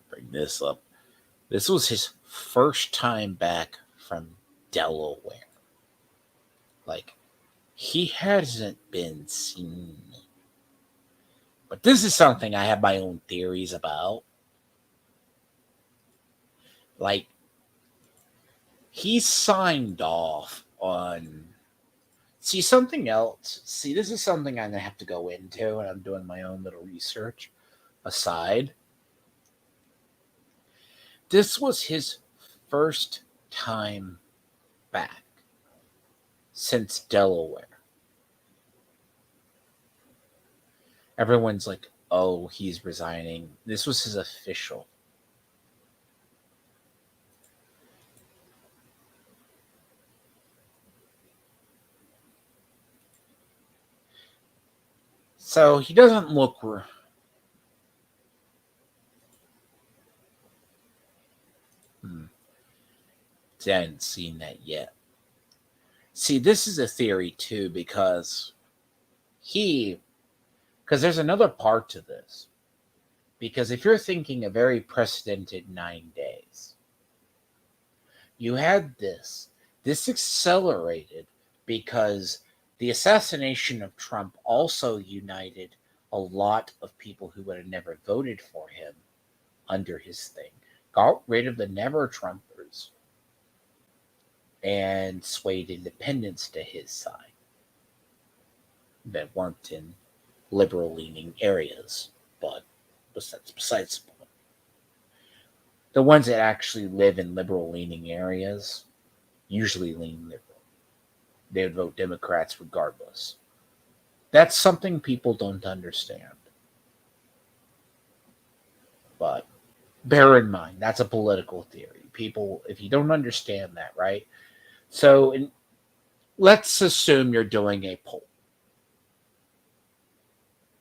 bring this up. This was his first time back from Delaware. Like, he hasn't been seen. But this is something I have my own theories about. Like, he signed off on. See, something else. See, this is something I'm going to have to go into, and I'm doing my own little research aside. This was his first time back since Delaware. Everyone's like, oh, he's resigning. This was his official. So he doesn't look. See, I hadn't seen that yet. See, this is a theory too, because there's another part to this. Because if you're thinking a very precedented 9 days, you had this accelerated because the assassination of Trump also united a lot of people who would have never voted for him under his thing, got rid of the never Trumpers, and swayed independents to his side that weren't in liberal leaning areas. But that's besides the point. The ones that actually live in liberal leaning areas usually lean liberal. They would vote Democrats regardless. That's something people don't understand. But bear in mind, that's a political theory. People, if you don't understand that, right? So Let's assume you're doing a poll.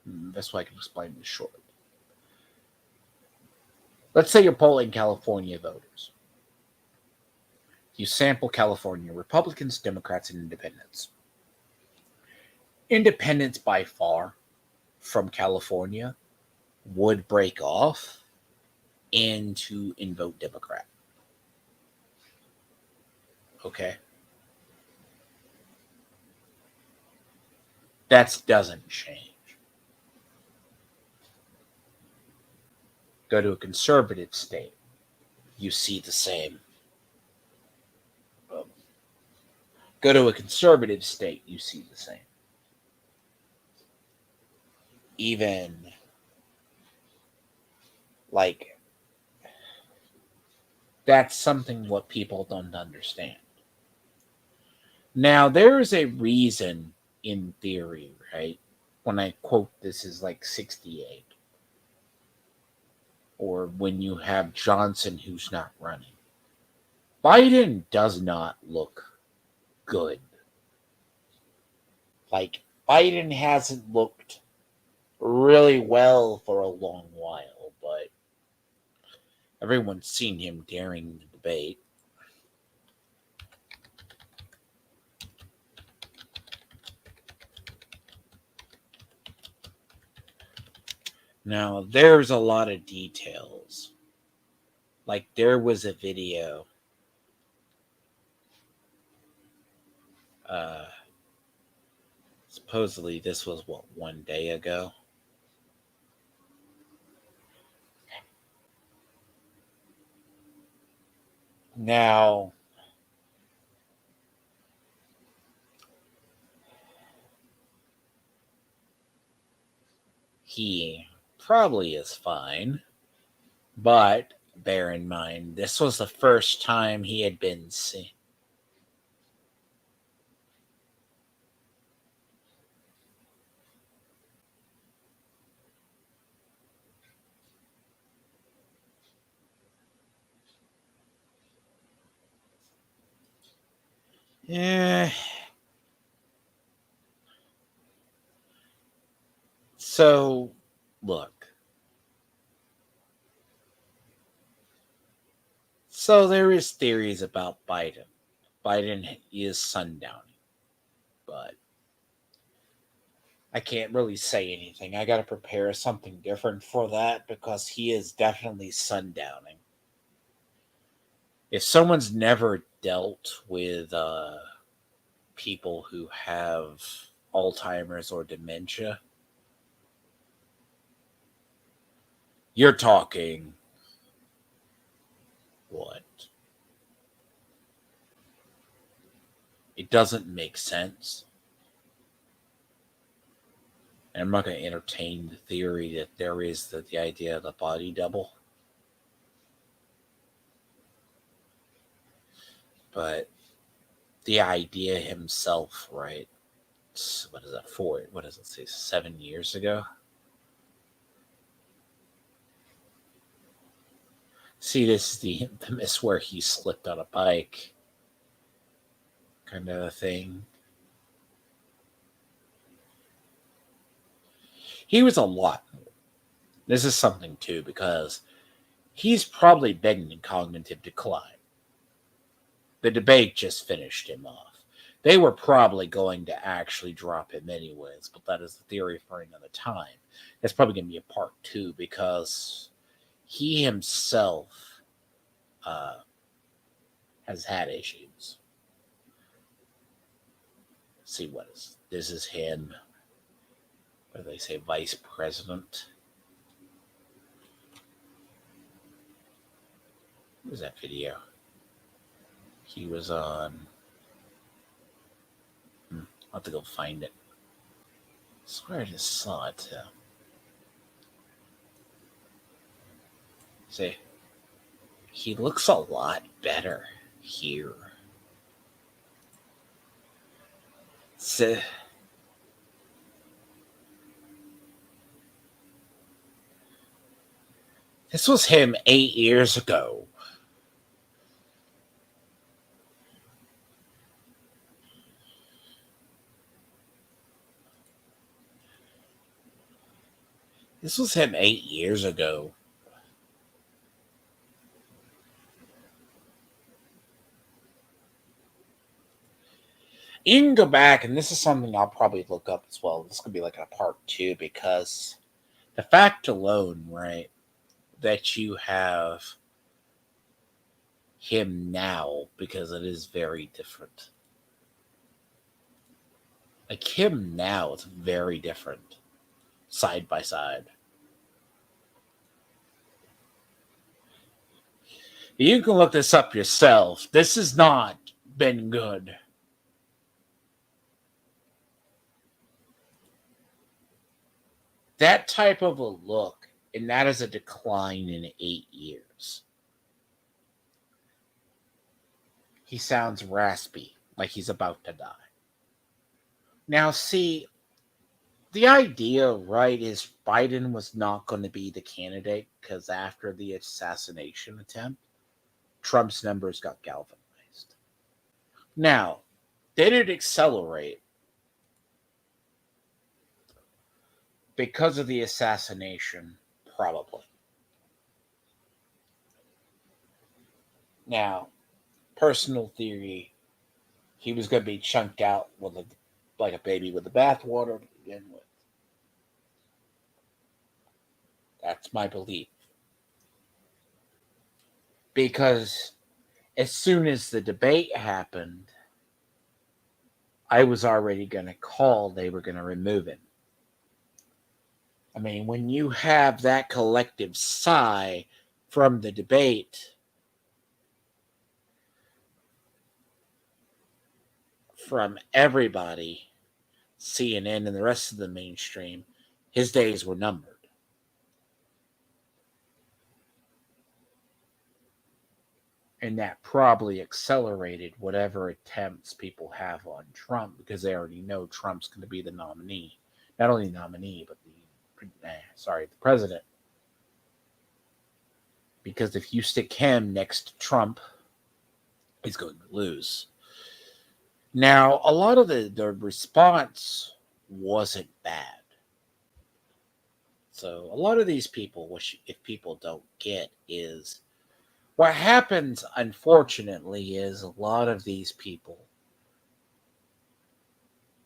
That's why I can explain this shortly. Let's say you're polling California voters. You sample California Republicans, Democrats, and Independents. Independents, by far, from California would break off and vote Democrat. Okay? That doesn't change. Go to a conservative state, you see the same. Go to a conservative state, you see the same. Even like that's something what people don't understand. Now there is a reason in theory, right? When I quote this is like 68, or when you have Johnson who's not running. Biden does not look good. Like Biden hasn't looked really well for a long while, but everyone's seen him during the debate. Now, there's a lot of details. Like, there was a video. Supposedly, this was, what, 1 day ago? Now, he probably is fine, but bear in mind, this was the first time he had been seen. Yeah. So, look. So there is theories about Biden. Biden is sundowning, but I can't really say anything. I got to prepare something different for that because he is definitely sundowning. If someone's never dealt with people who have Alzheimer's or dementia, you're talking what? It doesn't make sense. And I'm not going to entertain the theory that there is the idea of the body double. But the idea himself, right? What is that for? What does it say? 7 years ago? See, this is the infamous where he slipped on a bike kind of a thing. He was a lot. This is something too, because he's probably been in cognitive decline. The debate just finished him off. They were probably going to actually drop him anyways, but that is the theory for another time. It's probably going to be a part two because he himself has had issues. Let's see what is this is him. What do they say? Vice president. What was that video? He was on. I'll have to go find it. I swear I just saw it. See, he looks a lot better here. So, this was him 8 years ago. This was him 8 years ago. You can go back, and this is something I'll probably look up as well. This could be like a part two because the fact alone, right, that you have him now, because it is very different. Like him now, it's very different, side by side. You can look this up yourself. This has not been good. That type of a look, and that is a decline in 8 years. He sounds raspy, like he's about to die. Now, see, the idea, right, is Biden was not going to be the candidate because after the assassination attempt, Trump's numbers got galvanized. Now, did it accelerate because of the assassination? Probably. Now, personal theory, he was going to be chunked out with like a baby with the bathwater to begin with. That's my belief. Because as soon as the debate happened, I was already going to call they were going to remove him. I mean, when you have that collective sigh from the debate, from everybody, CNN and the rest of the mainstream, his days were numbered. And that probably accelerated whatever attempts people have on Trump because they already know Trump's going to be the nominee. Not only the nominee, but the president. Because if you stick him next to Trump, he's going to lose. Now, a lot of the response wasn't bad. So a lot of these people, which if people don't get, is what happens, unfortunately, is a lot of these people,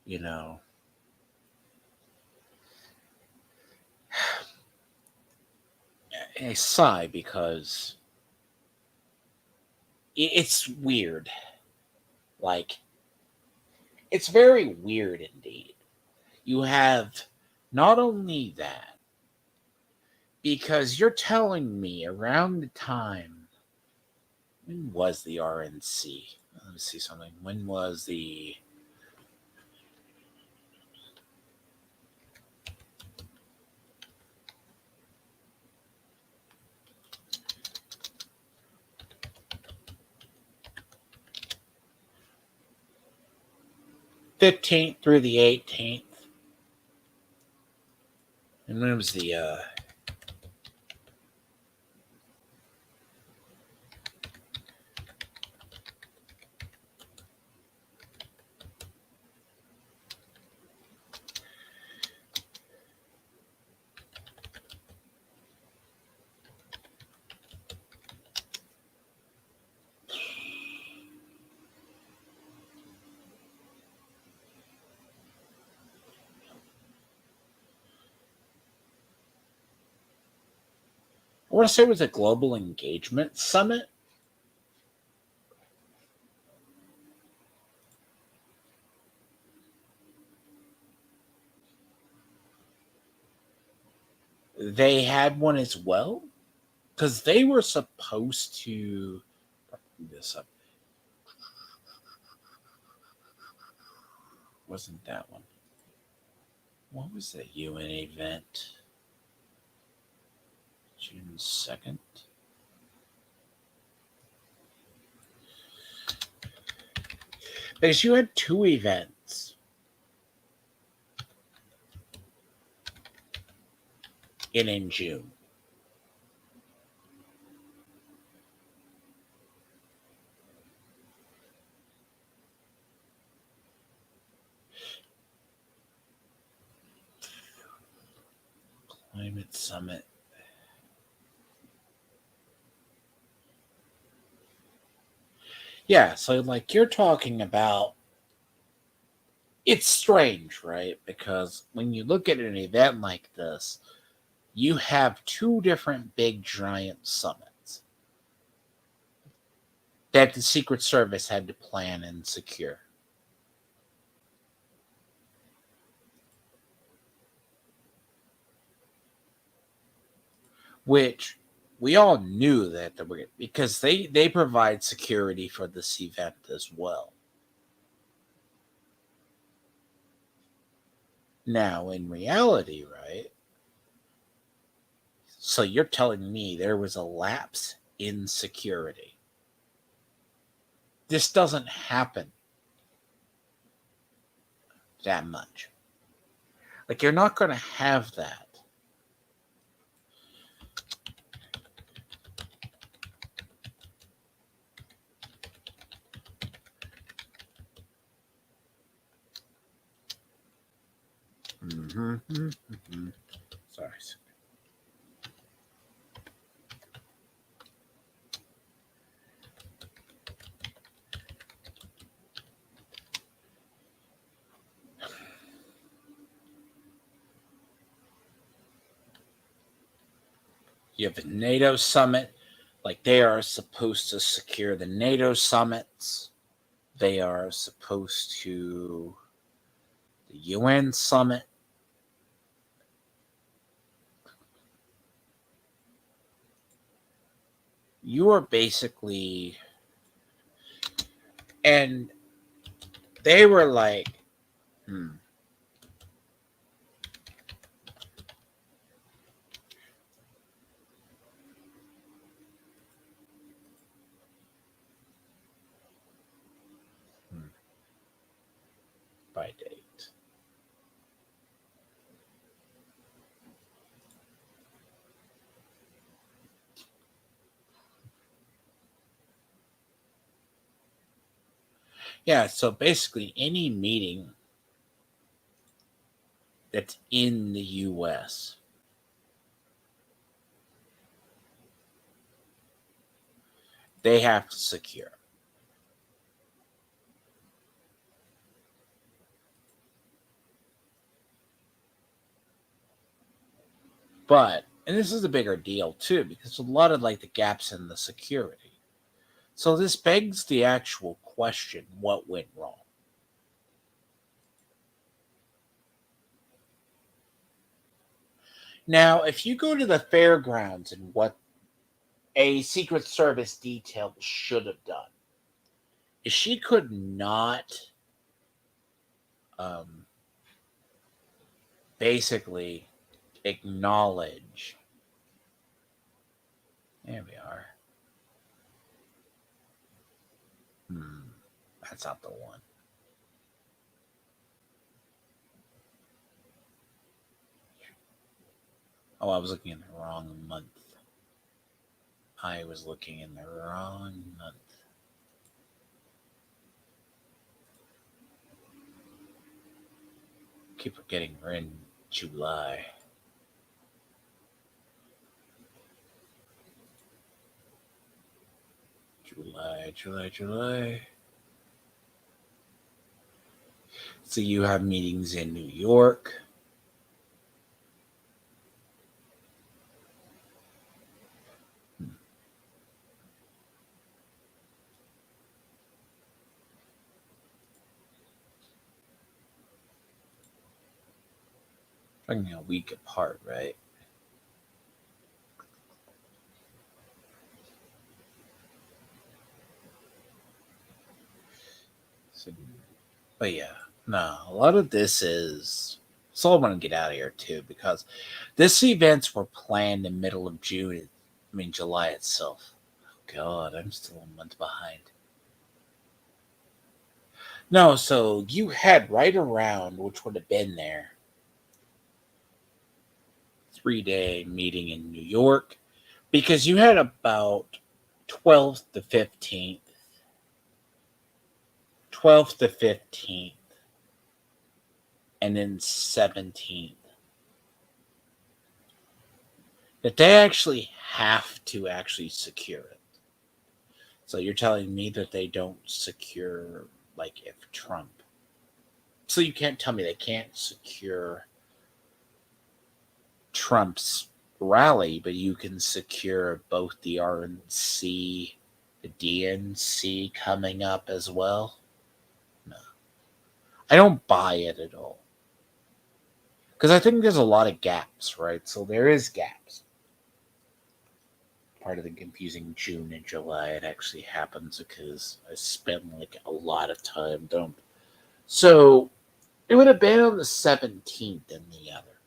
you know, I sigh because it's weird. Like, it's very weird indeed. You have not only that, because you're telling me around the time, when was the RNC? Let me see something. When was the 15th through the 18th? And when was the I want to say it was a global engagement summit. They had one as well because they were supposed to this up. Wasn't that one? What was the UN event? June 2nd. Because you had two events in June. Climate Summit. Yeah, so like you're talking about, it's strange, right? Because when you look at an event like this, you have two different big giant summits that the Secret Service had to plan and secure. Which we all knew that they were, because they provide security for this event as well. Now, in reality, right? So you're telling me there was a lapse in security. This doesn't happen that much. Like, you're not going to have that. Sorry. You have a NATO summit. Like, they are supposed to secure the NATO summits. They are supposed to the UN summit. You are basically, and they were like, by date. Yeah, so basically any meeting that's in the US, they have to secure. But, and this is a bigger deal too, because a lot of like the gaps in the security. So this begs the actual question, what went wrong? Now, if you go to the fairgrounds and what a Secret Service detail should have done, is she could not um, basically acknowledge. There we are. That's not the one. Oh, I was looking in the wrong month. I was looking in the wrong month. Keep forgetting we're in July. July. So you have meetings in New York. Talking a week apart, right? So, but yeah, no, a lot of this is. So I want to get out of here too, because this events were planned in the middle of June. I mean July itself. Oh God, I'm still a month behind. No, so you had right around, which would have been there, 3-day meeting in New York, because you had about 12th to 15th, 12th to 15th, and then 17th. that they actually have to actually secure it. So you're telling me that they don't secure, like, if Trump. So you can't tell me they can't secure Trump's rally, but you can secure both the RNC, the DNC coming up as well? No. I don't buy it at all. Because I think there's a lot of gaps, right? So there is gaps. Part of the confusing June and July, it actually happens because I spend like a lot of time, don't. So it would have been on the 17th in the other.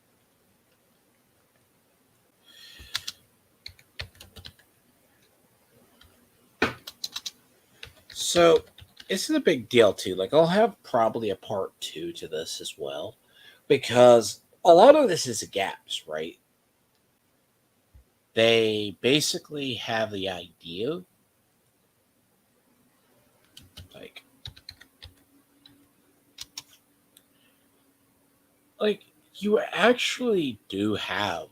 So this is a big deal too. Like I'll have probably a part 2 to this as well, because a lot of this is gaps, right? They basically have the idea, like, like you actually do have,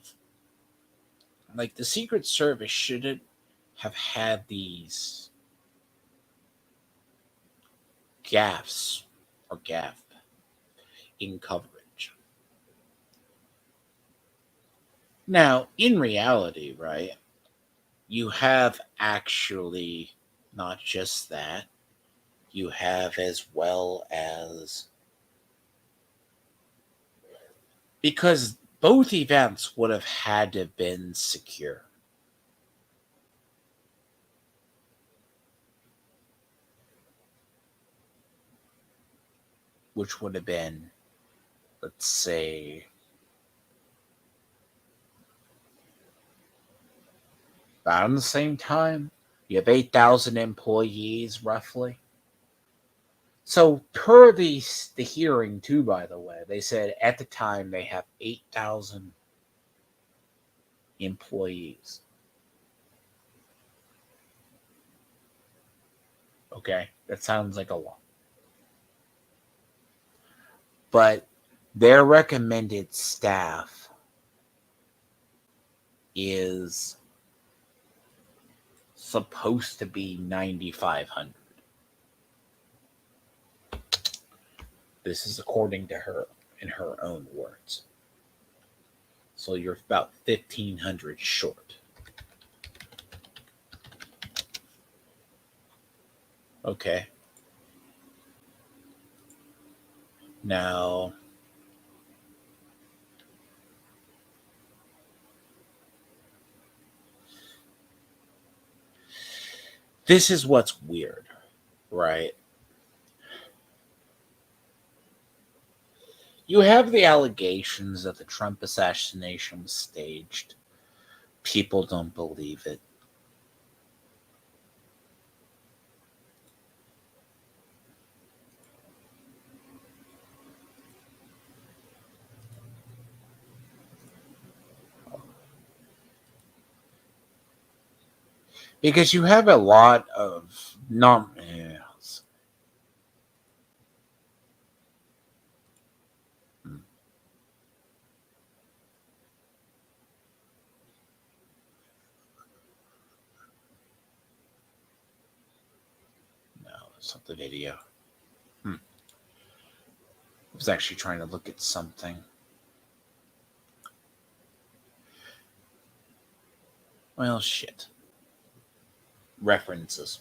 like, the Secret Service shouldn't have had these gaffes or gaff in coverage. Now, in reality, right, you have actually not just that, you have as well as, because both events would have had to have been secure. Which would have been, let's say, about the same time. You have 8,000 employees, roughly. So, per the hearing, too, by the way, they said at the time they have 8,000 employees. Okay, that sounds like a lot. But their recommended staff is supposed to be 9,500. This is according to her, in her own words. So you're about 1,500 short. Okay. Now, this is what's weird, right? You have the allegations that the Trump assassination was staged. People don't believe it. Because you have a lot of non. No, that's not the video. I was actually trying to look at something. Well, shit. References.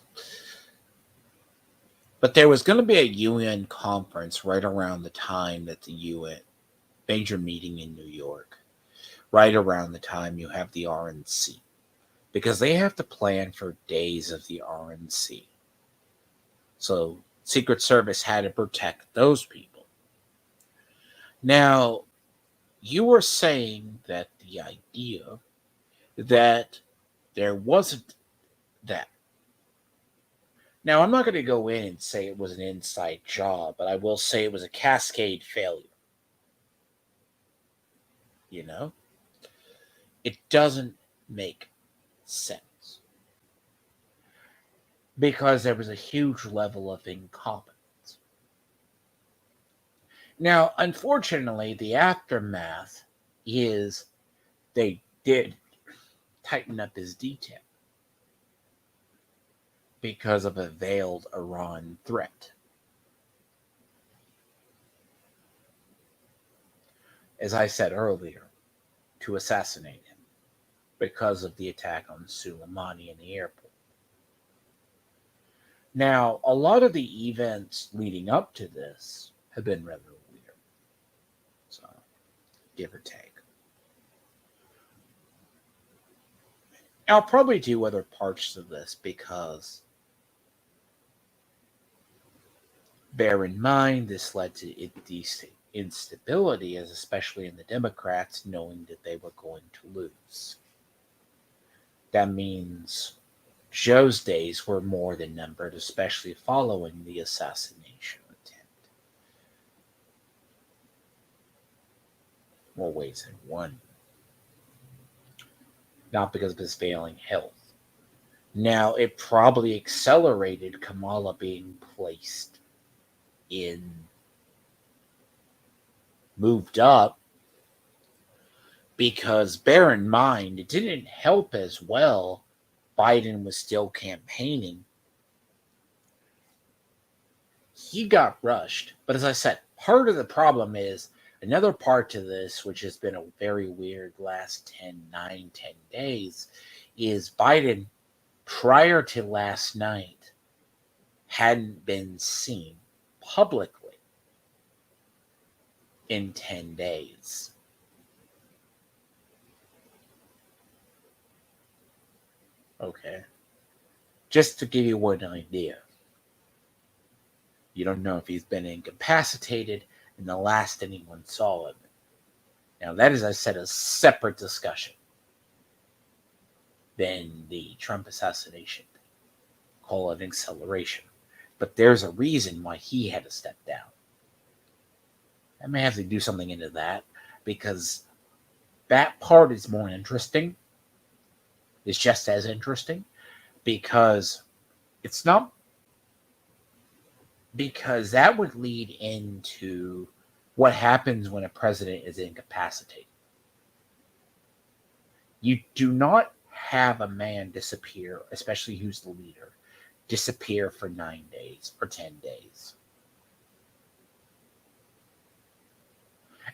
But there was going to be a UN conference right around the time that the UN major meeting in New York, right around the time you have the RNC, because they have to plan for days of the RNC. So Secret Service had to protect those people. Now, you were saying that the idea that there wasn't that. Now, I'm not going to go in and say it was an inside job, but I will say it was a cascade failure. You know? It doesn't make sense. Because there was a huge level of incompetence. Now, unfortunately, the aftermath is they did tighten up his detail because of a veiled Iran threat. As I said earlier, to assassinate him because of the attack on Soleimani in the airport. Now, a lot of the events leading up to this have been rather weird. So, give or take. I'll probably do other parts of this because, bear in mind, this led to instability, as especially in the Democrats, knowing that they were going to lose. That means Joe's days were more than numbered, especially following the assassination attempt. More ways than one. Not because of his failing health. Now, it probably accelerated Kamala being moved up, because bear in mind, it didn't help as well. Biden was still campaigning. He got rushed. But as I said, part of the problem is another part to this, which has been a very weird last 10 days, is Biden, prior to last night, hadn't been seen publicly in 10 days. Okay. Just to give you one idea. You don't know if he's been incapacitated, and the last anyone saw him. Now, that is, I said, a separate discussion than the Trump assassination. Call it acceleration. But there's a reason why he had to step down. I may have to do something into that, because that part is more interesting. It's just as interesting, because it's not, because that would lead into what happens when a president is incapacitated. You do not have a man disappear, especially who's the leader, disappear for 9 days or 10 days.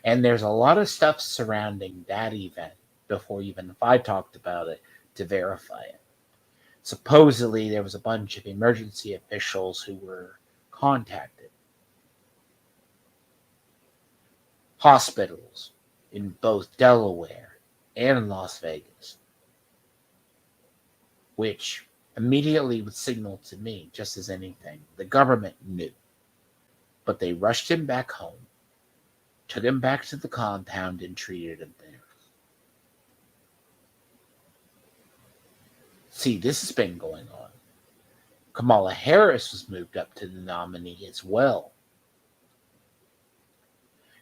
And there's a lot of stuff surrounding that event before even if I talked about it to verify it. Supposedly, there was a bunch of emergency officials who were contacted. Hospitals in both Delaware and Las Vegas, which immediately would signal to me, just as anything, the government knew. But they rushed him back home, took him back to the compound, and treated him there. See, this has been going on. Kamala Harris was moved up to the nominee as well.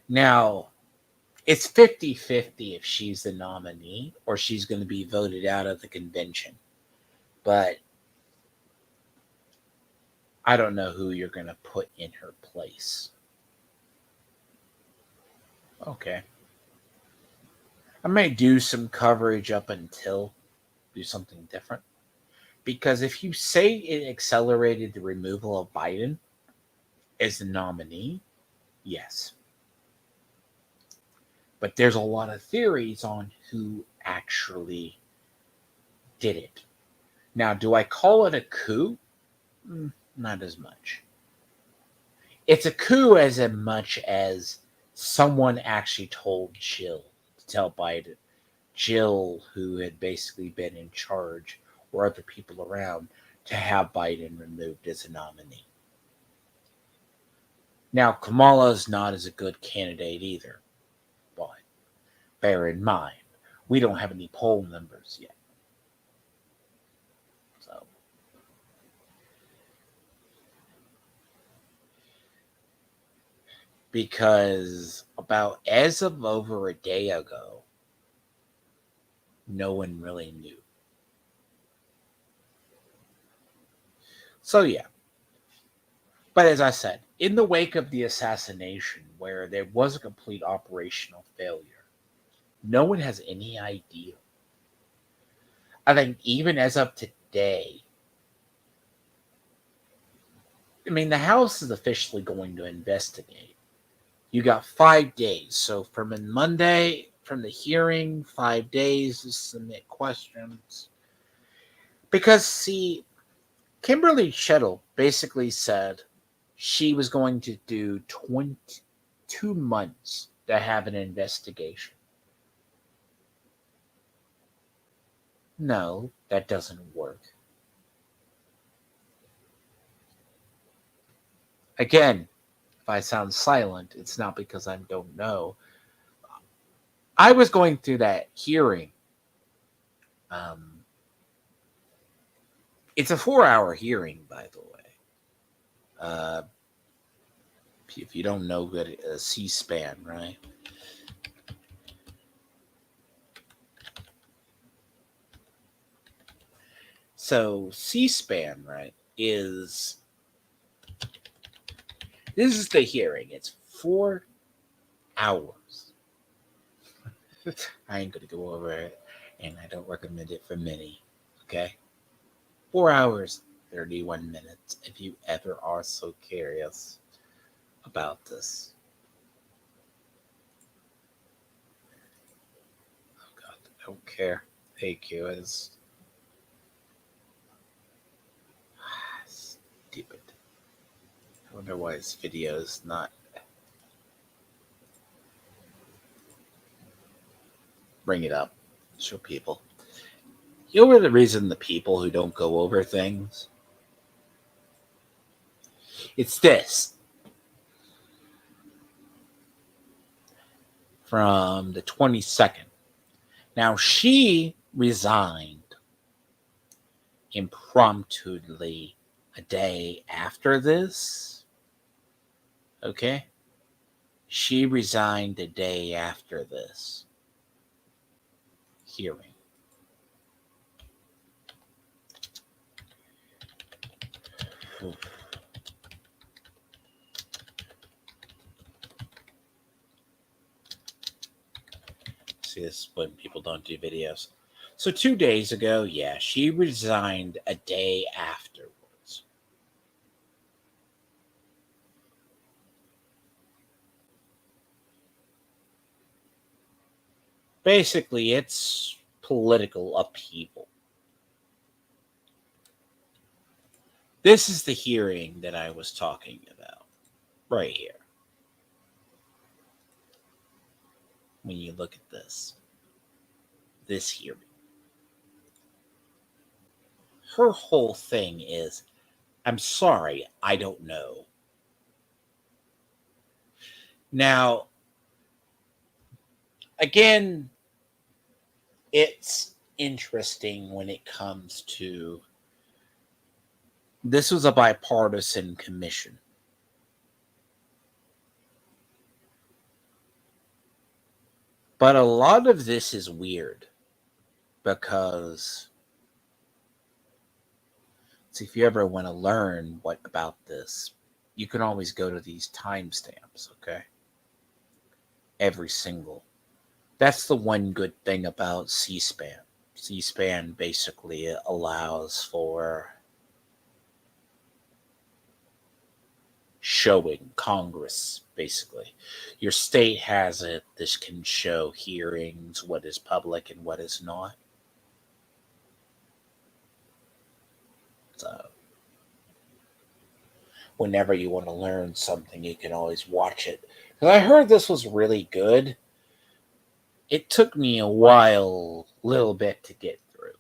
Now, it's 50-50 if she's the nominee or she's going to be voted out of the convention. But I don't know who you're going to put in her place. Okay. I may do some coverage up until do something different. Because if you say it accelerated the removal of Biden as the nominee, yes. But there's a lot of theories on who actually did it. Now, do I call it a coup? Not as much. It's a coup as much as someone actually told Jill to tell Biden. Jill, who had basically been in charge, or other people around, to have Biden removed as a nominee. Now, Kamala's not as a good candidate either. But bear in mind, we don't have any poll numbers yet. So, because about as of over a day ago, no one really knew. So, yeah. But as I said, in the wake of the assassination, where there was a complete operational failure, no one has any idea I think even as of today, I mean, the House is officially going to investigate. You got 5 days. So from Monday, from the hearing, 5 days to submit questions. Because, see, Kimberly Shuttle basically said she was going to do 22 months to have an investigation. No, that doesn't work. Again, if I sound silent, it's not because I don't know. I was going through that hearing. Um, it's a 4-hour hearing, by the way. Uh, if you don't know, good C-SPAN, right? So C-SPAN, right, is this is the hearing. It's 4 hours. I ain't gonna go over it, and I don't recommend it for many. Okay, 4 hours, 31 minutes. If you ever are so curious about this, oh God, I don't care. AQ is stupid. I wonder why his video is not bring it up. Show people. You know the reason the people who don't go over things? It's this. From the 22nd. Now, she resigned impromptuly a day after this. Okay? She resigned a day after this hearing. See, this is when people don't do videos. So 2 days ago, yeah, she resigned a day afterwards. Basically, it's political upheaval. This is the hearing that I was talking about, right here. When you look at this hearing. Her whole thing is, I'm sorry, I don't know. Now, again, it's interesting when it comes to this was a bipartisan commission. But a lot of this is weird because see, if you ever want to learn what about this, you can always go to these timestamps, okay? Every single. That's the one good thing about C-SPAN. C-SPAN basically allows for showing Congress, basically. Your state has it. This can show hearings, what is public and what is not. So, whenever you want to learn something, you can always watch it. Because I heard this was really good. It took me a little bit to get through.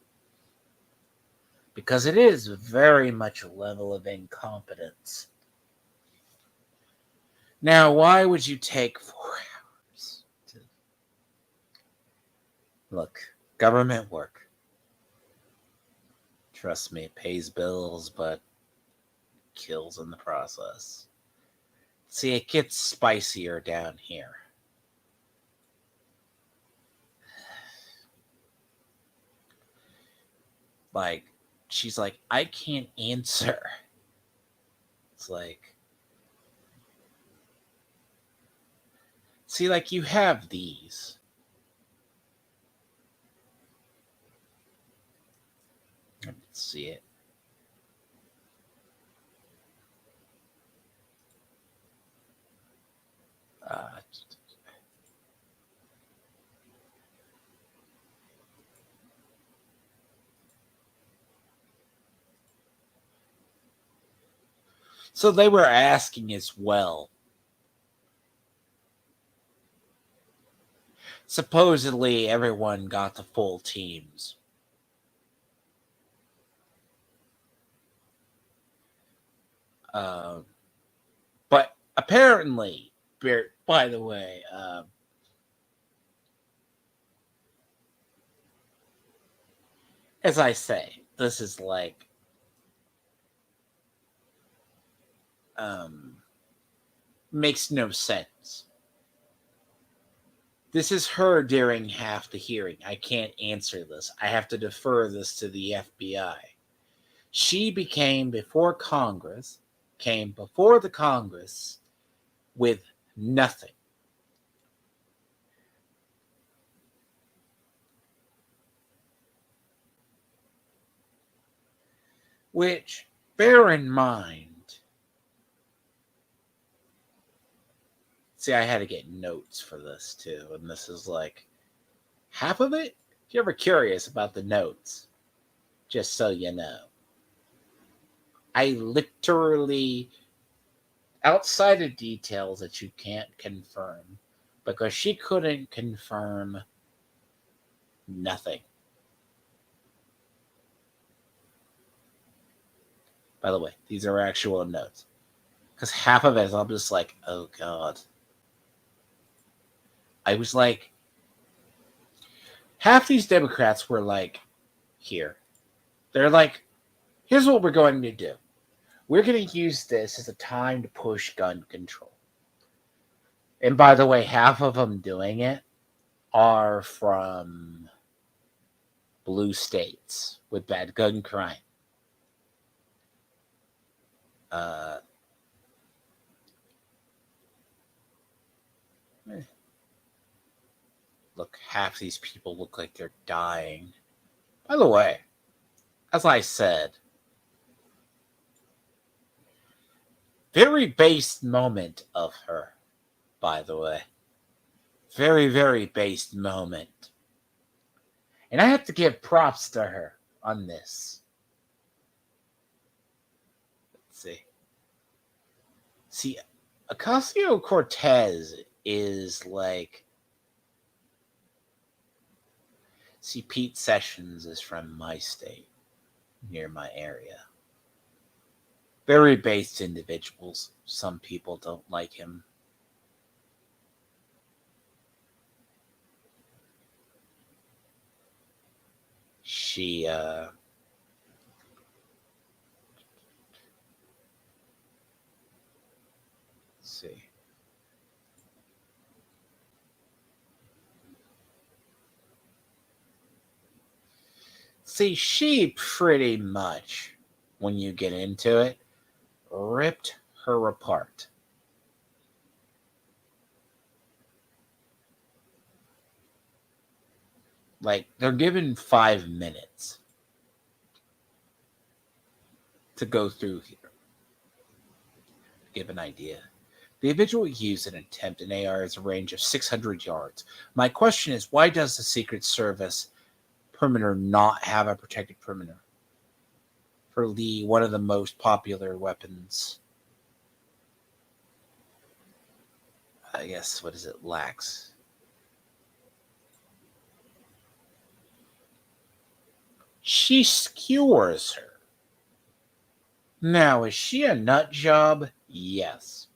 Because it is very much a level of incompetence. Now, why would you take 4 hours to look? Government work. Trust me, it pays bills, but kills in the process. See, it gets spicier down here. Like, she's like, I can't answer. It's like, see, like, you have these. see it. Uh, so they were asking as well. Supposedly, everyone got the full teams. Uh, but apparently, by the way, as I say, this is like um, makes no sense. This is her during half the hearing. I can't answer this. I have to defer this to the FBI. She came before the Congress with nothing. Which, bear in mind, see, I had to get notes for this too, and this is like half of it. If you're ever curious about the notes, just so you know, I literally, outside of details that you can't confirm, because she couldn't confirm nothing. By the way, these are actual notes. Because half of it, I'm just like, oh God. I was like, half these Democrats were like, here. They're like, here's what we're going to do. We're going to use this as a time to push gun control. And by the way, half of them doing it are from blue states with bad gun crime. Uh, Look, half these people look like they're dying. By the way, as I said, very based moment of her, by the way. Very, very based moment. And I have to give props to her on this. Let's see. See, Ocasio Cortez is like. See, Pete Sessions is from my state, near my area. Very based individuals. Some people don't like him. She, let's see. See, she pretty much, when you get into it, ripped her apart. Like, they're given 5 minutes to go through here. Give an idea. The individual used an attempt an AR as a range of 600 yards. My question is, why does the Secret Service perimeter not have a protected perimeter for one of the most popular weapons? I guess, what is it, lacks? She skewers her. Now, is she a nut job? Yes.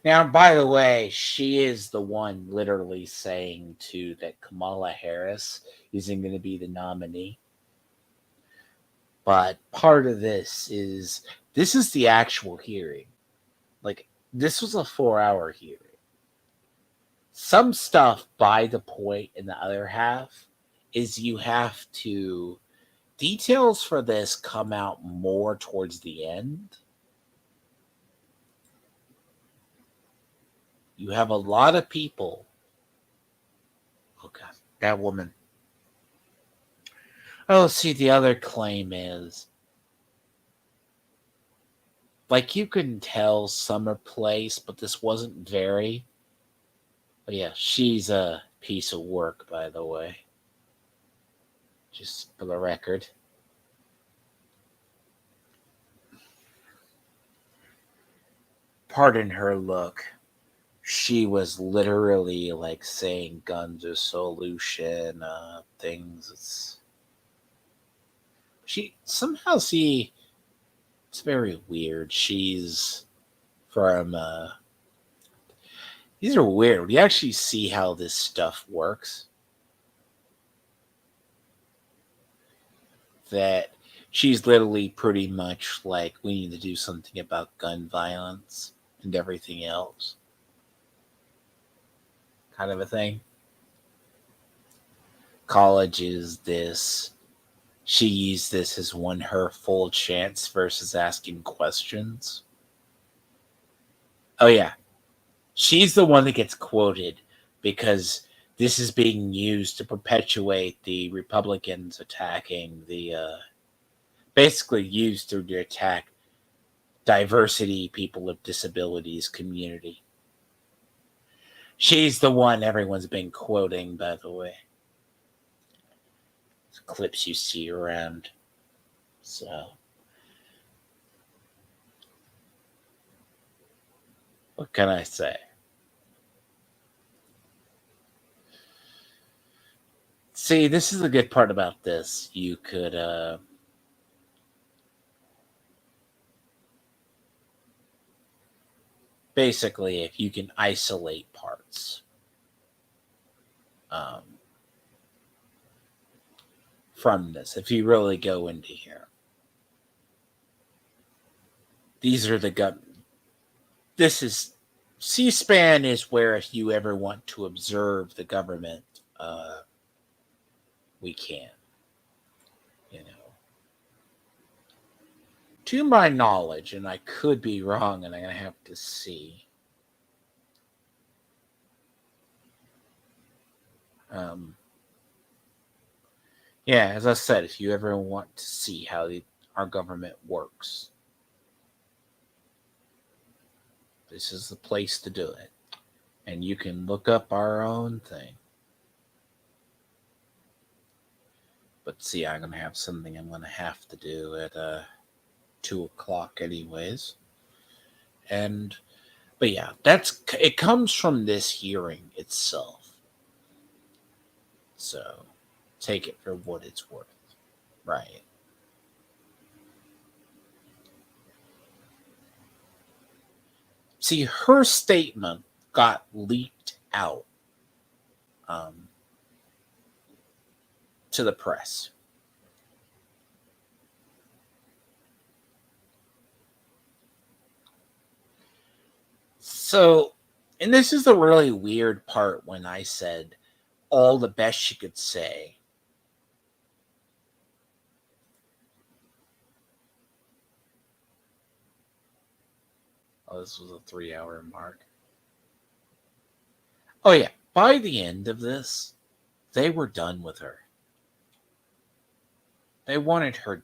Now, by the way, she is the one literally saying too that Kamala Harris isn't going to be the nominee. But part of this is the actual hearing. Like, this was a 4-hour hearing. Some stuff by the point in the other half is you have to. Details for this come out more towards the end. You have a lot of people. Oh God, that woman. Oh, see, the other claim is like you can tell summer place, but this wasn't very. But yeah, she's a piece of work, by the way. Just for the record. Pardon her look. She was literally like saying guns are solution, things. She somehow see it's very weird. She's from these are weird. We actually see how this stuff works. That she's literally pretty much like we need to do something about gun violence and everything else. Kind of a thing. College is this. She used this as one her full chance versus asking questions. Oh yeah, she's the one that gets quoted because this is being used to perpetuate the Republicans attacking the basically used to attack diversity, people with disabilities community. She's the one everyone's been quoting, by the way. It's clips you see around. So, what can I say? See, this is the good part about this. You could basically, if you can isolate parts um, from this, if you really go into here, these are the gun. This is C-SPAN is where if you ever want to observe the government, we can. You know, to my knowledge, and I could be wrong, and I'm gonna have to see. Um, yeah, as I said, if you ever want to see how our government works, this is the place to do it. And you can look up our own thing. But see, I'm going to have something I'm going to have to do at 2 o'clock, anyways. But yeah, it comes from this hearing itself. So take it for what it's worth. Right. See, her statement got leaked out um, to the press. So, and this is the really weird part when I said all the best she could say. Oh, this was a 3-hour mark. Oh, yeah. By the end of this, they were done with her. They wanted her.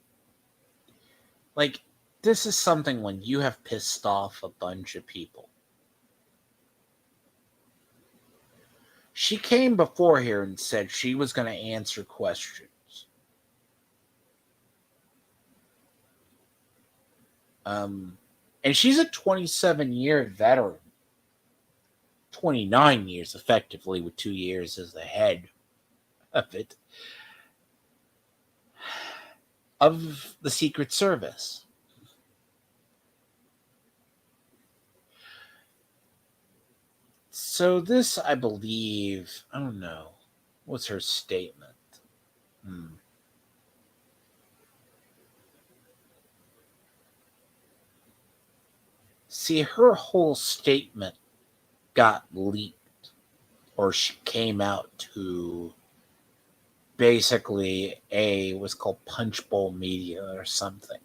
Like, this is something when you have pissed off a bunch of people. She came before here and said she was going to answer questions. And she's a 27-year veteran. 29 years, effectively, with 2 years as the head of it. Of the Secret Service. So this, I believe, I don't know. What's her statement? See, her whole statement got leaked, or she came out to basically was called Punchbowl Media or something.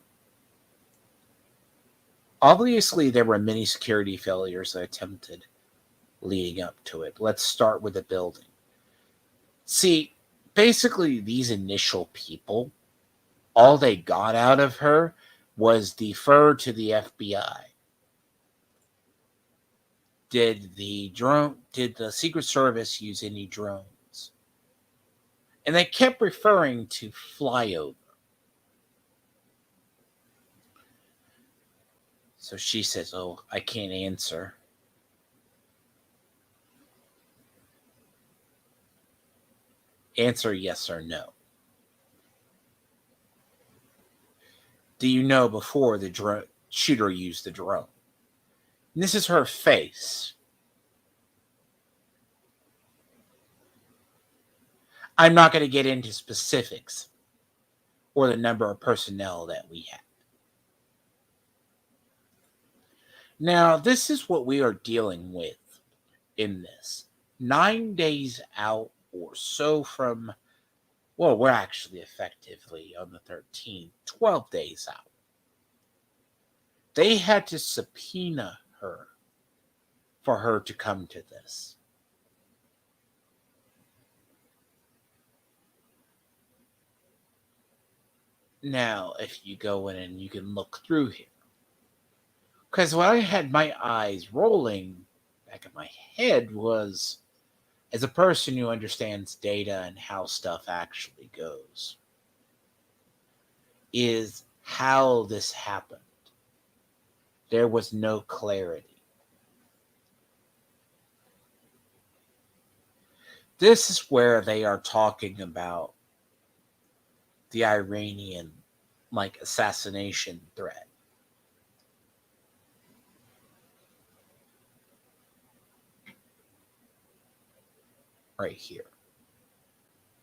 Obviously, there were many security failures that attempted leading up to it. Let's start with the building. See, Basically, these initial people, all they got out of her was defer to the FBI. Did the Secret Service use any drones? And they kept referring to flyover. So she says, "Oh, I can't answer." Answer yes or no. Do you know before the shooter used the drone? And this is her face. I'm not going to get into specifics or the number of personnel that we had. Now, this is what we are dealing with in this. 9 days out or so from, well, we're actually effectively on the 13th, 12 days out. They had to subpoena her for her to come to this. Now, if you go in and you can look through here, because what I had my eyes rolling back in my head was, as a person who understands data and how stuff actually goes, is how this happened. There was no clarity. This is where they are talking about the Iranian assassination threat. Right here.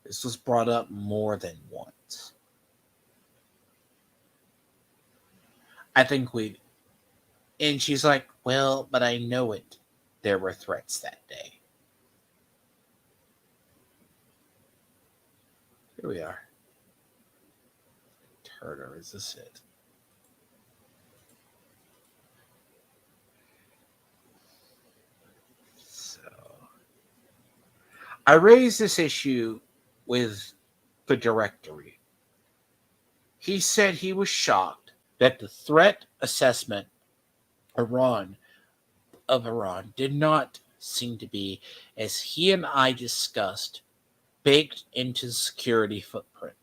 This was brought up more than once. I think and she's like, well, but I know it. There were threats that day. Here we are. Turner, is this it? So I raised this issue with the directory. He said he was shocked that the threat assessment of Iran did not seem to be, as he and I discussed, baked into the security footprint.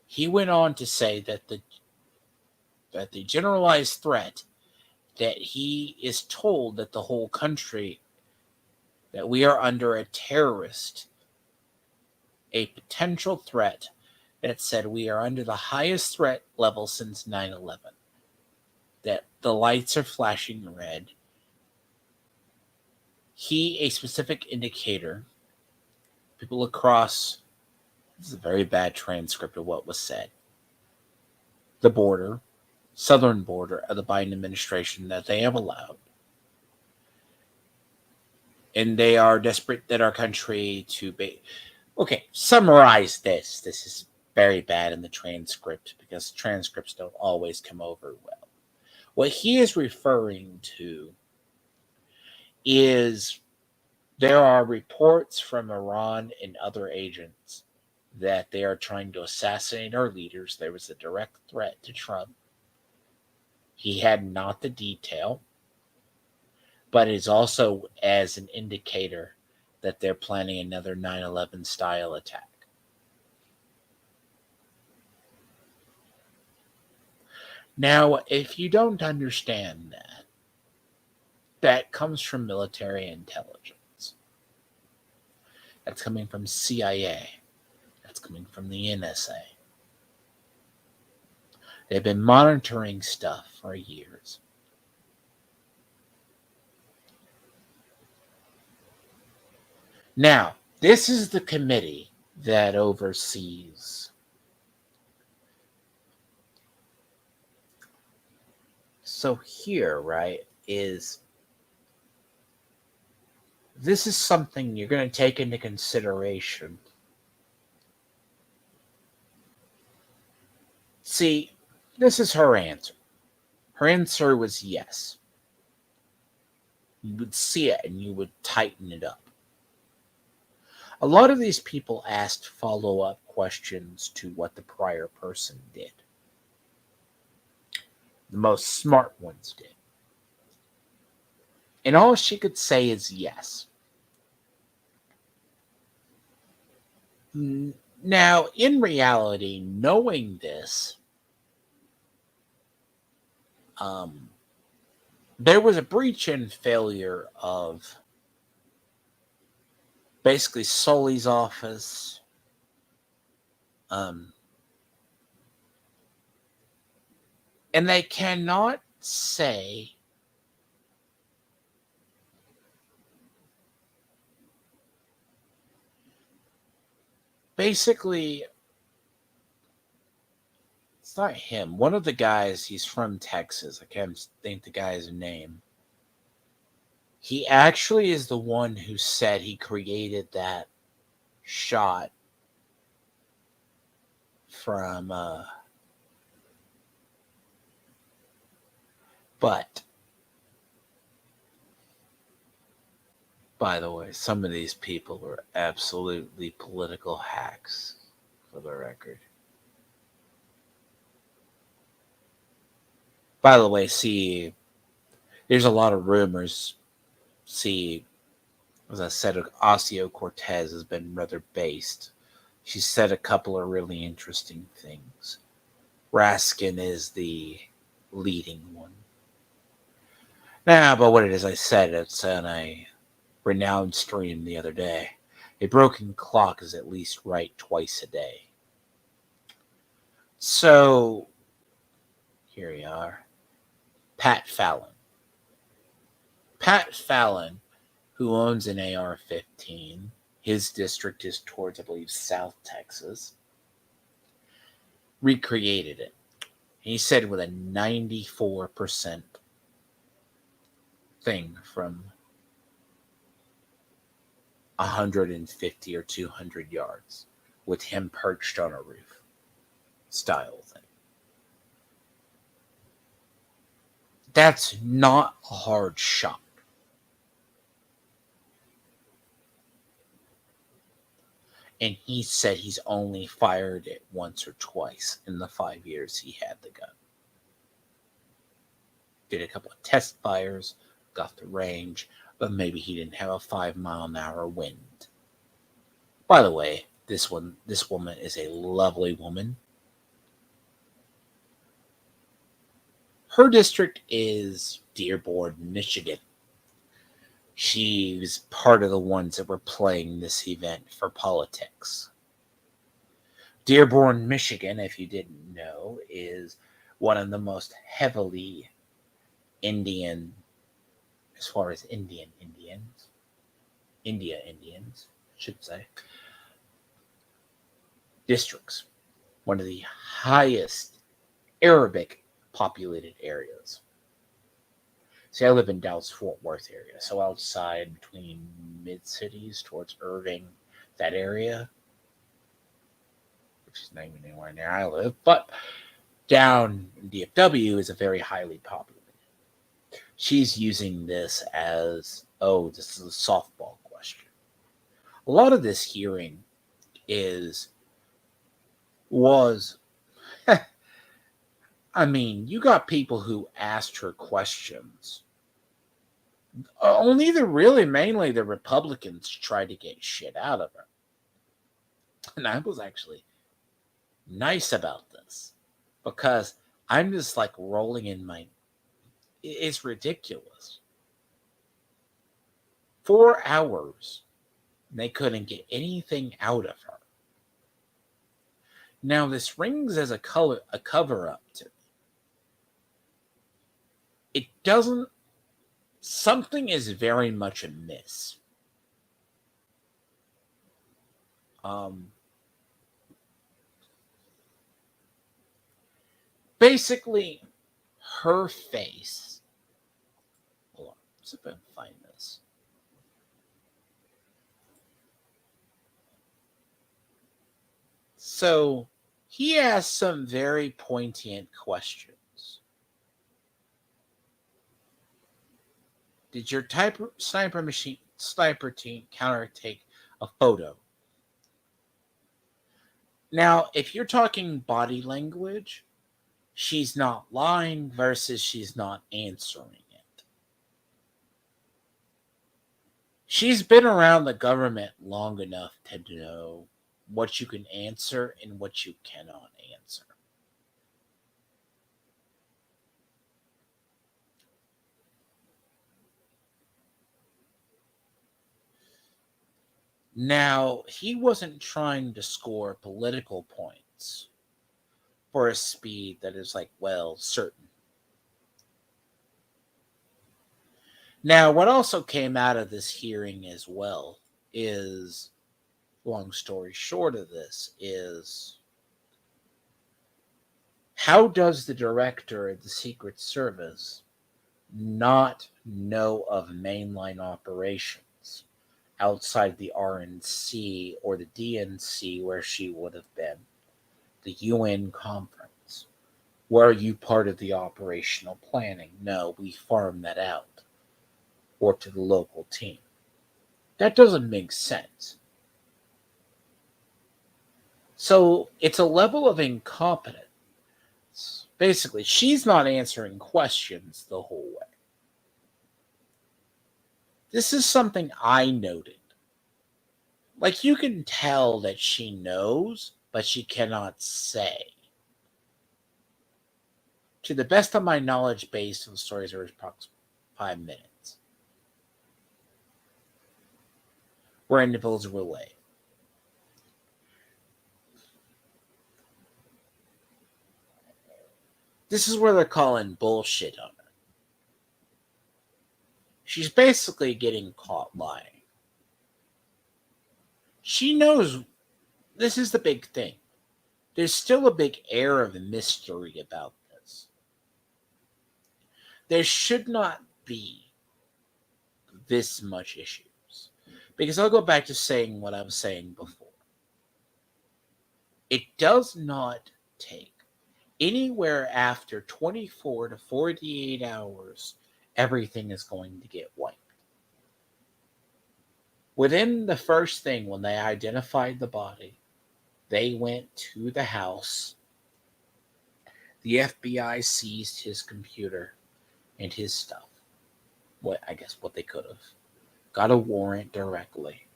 He went on to say that the generalized threat that he is told that the whole country, that we are under a potential threat, that said we are under the highest threat level since 9/11, that the lights are flashing red. A specific indicator, people across, this is a very bad transcript of what was said, the southern border of the Biden administration, that they have allowed. And they are desperate that our country to be. Okay, summarize this. This is very bad in the transcript because transcripts don't always come over well. What he is referring to is there are reports from Iran and other agents that they are trying to assassinate our leaders. There was a direct threat to Trump. He had not the detail, but it's also as an indicator that they're planning another 9/11 style attack. Now, if you don't understand that, that comes from military intelligence. That's coming from CIA. That's coming from the NSA. They've been monitoring stuff for years. Now, this is the committee that oversees. So here, right, this is something you're going to take into consideration. See, this is her answer. Her answer was yes. You would see it and you would tighten it up. A lot of these people asked follow-up questions to what the prior person did. The most smart ones did. And all she could say is yes. Now, in reality, knowing this, um, there was a breach and failure of basically Sully's office, um, and they cannot say basically it's not him. One of the guys, he's from Texas. I can't think the guy's name. He actually is the one who said he created that shot from but by the way, some of these people are absolutely political hacks, for the record. By the way, see, there's a lot of rumors. See, as I said, Ocasio-Cortez has been rather based. She said a couple of really interesting things. Raskin is the leading one. Nah, but what it is, I said it's on a renowned stream the other day. A broken clock is at least right twice a day. So, here we are. Pat Fallon. Pat Fallon, who owns an AR-15, his district is towards, I believe, South Texas, recreated it. He said with a 94% thing from 150 or 200 yards with him perched on a roof style thing. That's not a hard shot. And he said he's only fired it once or twice in the 5 years he had the gun. Did a couple of test fires, got the range, but maybe he didn't have a 5-mile-an-hour wind. By the way, this woman is a lovely woman. Her district is Dearborn, Michigan. She's part of the ones that were playing this event for politics. Dearborn, Michigan, if you didn't know, is one of the most heavily Indian, as far as India Indians, I should say, districts. One of the highest Arabic populated areas. See, I live in Dallas-Fort Worth area, so outside between mid-cities towards Irving, that area, which is not even anywhere near I live, but down in DFW is a very highly populated. She's using this as, this is a softball question. A lot of this hearing was I mean, you got people who asked her questions. Mainly the Republicans tried to get shit out of her. And I was actually nice about this because I'm just like rolling in my. It's ridiculous. 4 hours, they couldn't get anything out of her. Now, this rings as a cover up to me. It doesn't. Something is very much amiss. Basically, her face. Hold on, see if I can find this. So, he asked some very poignant questions. Did your sniper team counter take a photo Now, if you're talking body language, she's not lying versus she's not answering it. She's been around the government long enough to know what you can answer and what you cannot answer. Now, he wasn't trying to score political points for a speed that is like, well, certain. Now, what also came out of this hearing as well is, long story short of this, is how does the director of the Secret Service not know of mainline operations outside the RNC or the DNC where she would have been, the UN conference? Were you part of the operational planning? No, we farm that out or to the local team. That doesn't make sense. So it's a level of incompetence. Basically, she's not answering questions the whole way. This is something I noted. Like, you can tell that she knows, but she cannot say. To the best of my knowledge, based on stories, are approximately 5 minutes. Where individuals relay. This is where they're calling bullshit on her. She's basically getting caught lying. She knows this is the big thing. There's still a big air of mystery about this. There should not be this much issues. Because I'll go back to saying what I was saying before. It does not take anywhere after 24 to 48 hours, everything is going to get wiped. Within the first thing, when they identified the body, they went to the house. The FBI seized his computer and his stuff. What they could have. Got a warrant directly.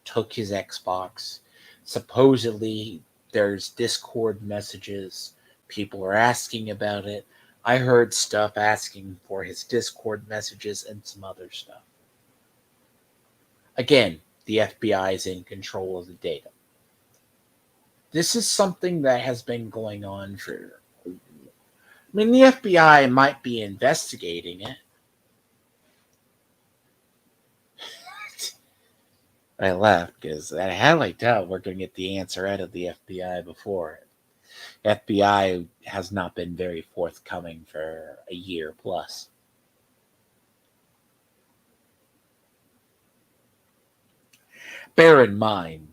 Took his Xbox. Supposedly, there's Discord messages. People are asking about it. I heard stuff asking for his Discord messages and some other stuff. Again, the FBI is in control of the data. This is something that has been going on for. I mean, the FBI might be investigating it. I laughed because I highly doubt we're going to get the answer out of the FBI before it. FBI has not been very forthcoming for a year plus. Bear in mind,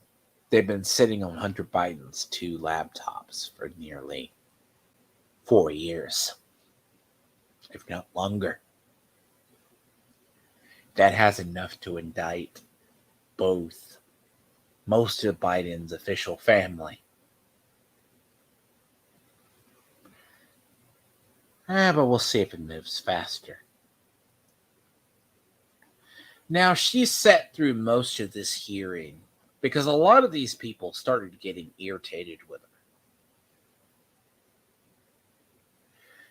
they've been sitting on Hunter Biden's 2 laptops for nearly 4 years, if not longer. That has enough to indict both most of Biden's official family. But we'll see if it moves faster. Now, she sat through most of this hearing because a lot of these people started getting irritated with her.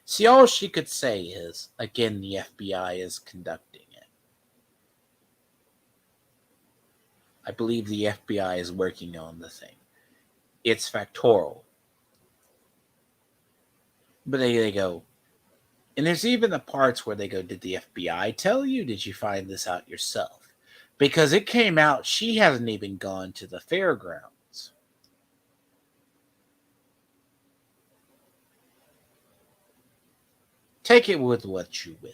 See, all she could say is, again, the FBI is conducting it. I believe the FBI is working on the thing. It's factorial. But they go, and there's even the parts where they go, did the FBI tell you? Did you find this out yourself? Because it came out she hasn't even gone to the fairgrounds. Take it with what you will.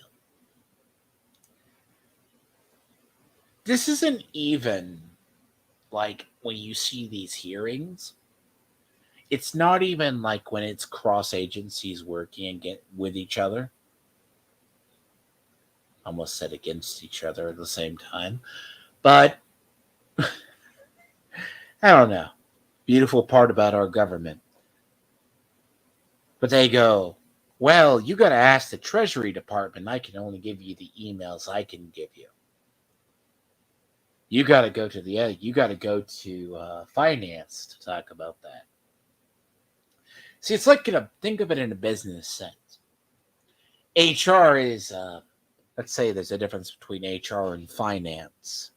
This isn't even like when you see these hearings. It's not even like when it's cross agencies working with each other. Almost said against each other at the same time. But I don't know. Beautiful part about our government. But they go, well, you got to ask the Treasury Department. I can only give you the emails I can give you. You got to go to finance to talk about that. See, it's like think of it in a business sense. HR is, let's say, there's a difference between HR and finance.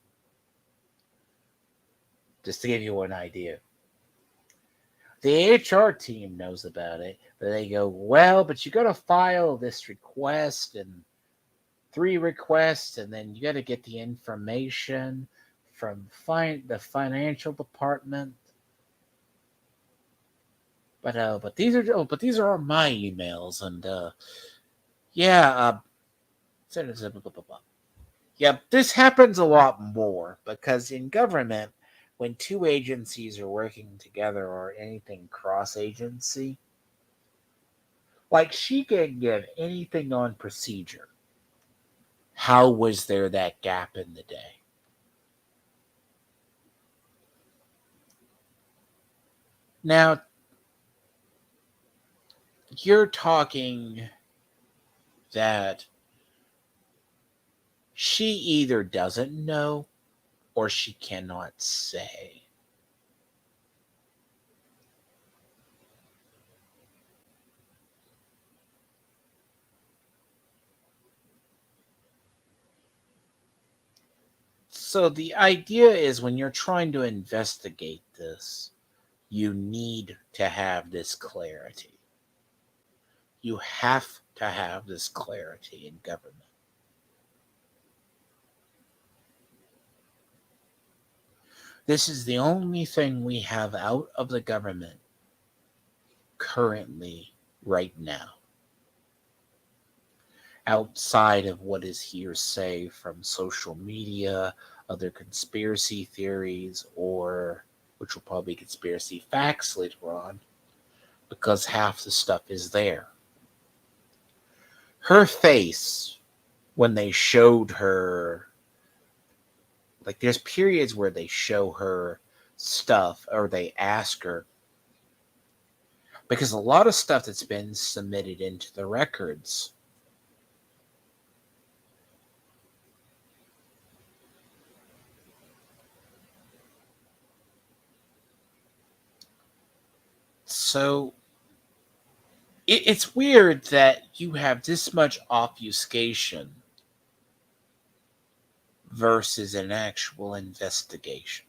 Just to give you an idea. The HR team knows about it, but they go, well, but you got to file this request and 3 requests, and then you got to get the information from the financial department. But these are my emails, and yeah, yeah. This happens a lot more because in government, when 2 agencies are working together or anything cross agency, like she can give anything on procedure. How was there that gap in the day? Now, you're talking that she either doesn't know or she cannot say. So the idea is when you're trying to investigate this, you need to have this clarity. You have to have this clarity in government. This is the only thing we have out of the government currently, right now, outside of what is hearsay from social media, other conspiracy theories, or which will probably be conspiracy facts later on, because half the stuff is there. Her face, when they showed her, like there's periods where they show her stuff or they ask her, because a lot of stuff that's been submitted into the records so it's weird that you have this much obfuscation versus an actual investigation.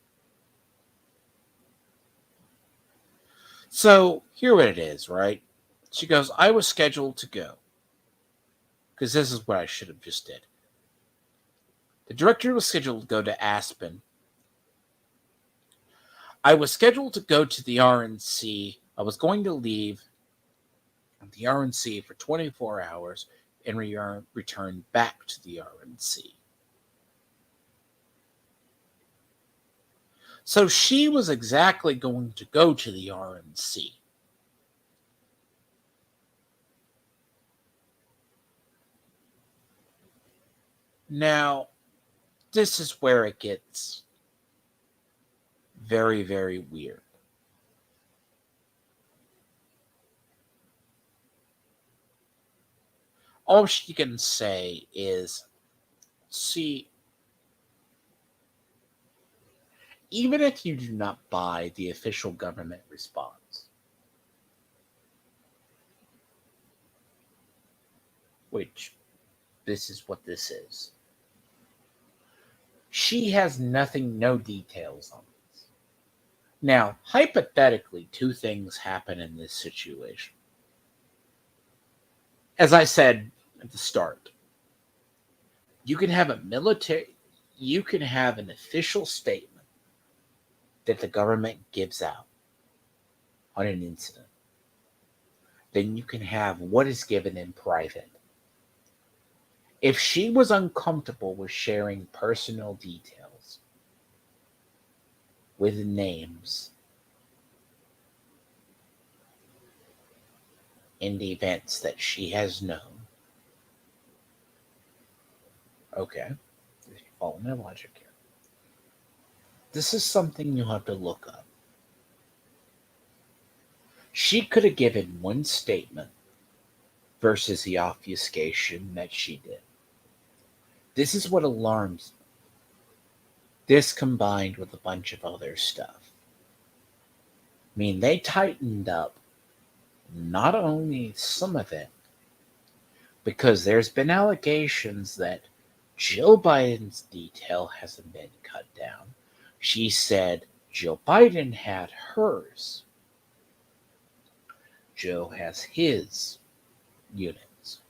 So here what it is, right? She goes, I was scheduled to go. Because this is what I should have just did. The director was scheduled to go to Aspen. I was scheduled to go to the RNC. I was going to leave the RNC for 24 hours and return back to the RNC. So she was exactly going to go to the RNC. Now, this is where it gets very, very weird. All she can say is, see, even if you do not buy the official government response, which this is what this is, she has nothing, no details on this. Now, hypothetically, 2 things happen in this situation. As I said at the start, you can have you can have an official statement that the government gives out on an incident. Then you can have what is given in private. If she was uncomfortable with sharing personal details with names in the events that she has known, okay, follow my logic here. This is something you have to look up. She could have given one statement versus the obfuscation that she did. This is what alarms me. This combined with a bunch of other stuff. I mean, they tightened up not only some of it, because there's been allegations that Jill Biden's detail hasn't been cut down. She said Jill Biden had hers. Joe has his units.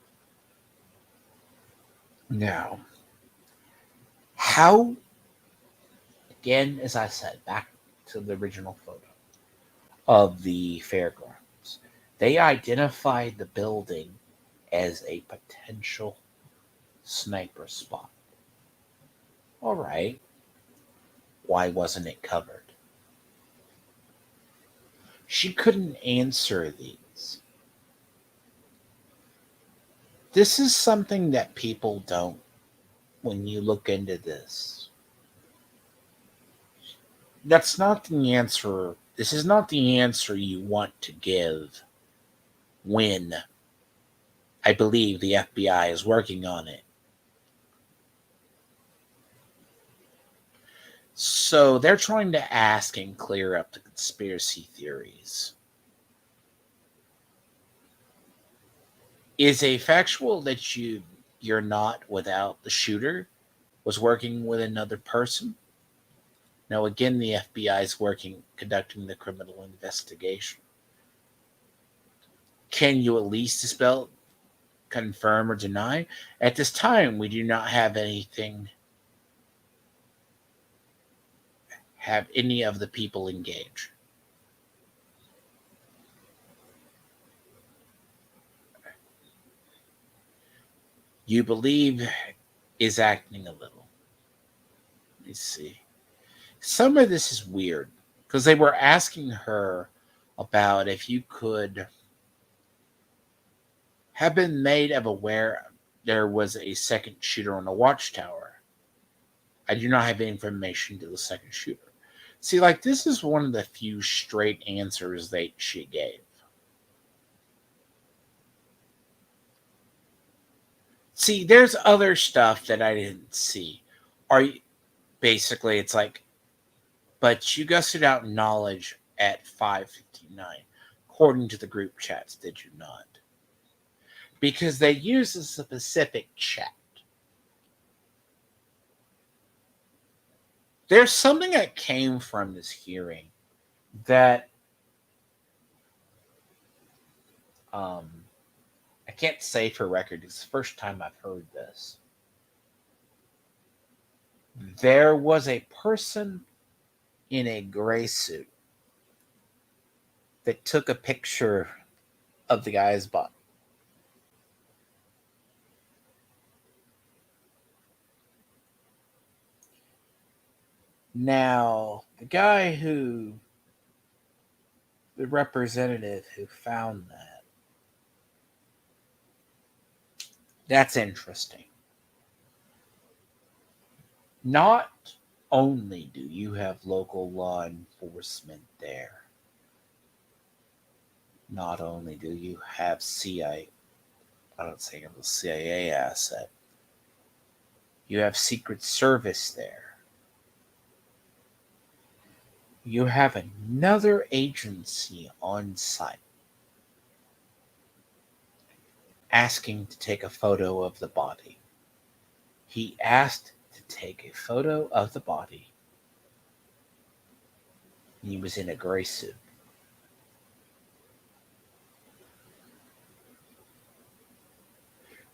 Now, how, again, as I said, back to the original photo of the fairgrounds, they identified the building as a potential sniper spot. All right. Why wasn't it covered? She couldn't answer these. This is something that people don't, when you look into this. That's not the answer. This is not the answer you want to give when I believe the FBI is working on it. So they're trying to ask and clear up the conspiracy theories. Is a factual that you're not without the shooter was working with another person? Now again, the FBI is conducting the criminal investigation. Can you at least dispel, confirm, or deny? At this time, we do not have any of the people engage. You believe is acting a little. Let me see. Some of this is weird because they were asking her about if you could have been made of aware there was a second shooter on the watchtower. I do not have any information to the second shooter. See, like, this is one of the few straight answers that she gave. See, there's other stuff that I didn't see. Basically, it's like, but you gusted out knowledge at 5:59, according to the group chats, did you not? Because they use a specific chat. There's something that came from this hearing that I can't say for record. It's the first time I've heard this. There was a person in a gray suit that took a picture of the guy's butt. Now, the representative who found that's interesting. Not only do you have local law enforcement there, not only do you have CIA, I don't say it was CIA asset, you have Secret Service there. You have another agency on site asking to take a photo of the body. He asked to take a photo of the body. He was in a gray suit.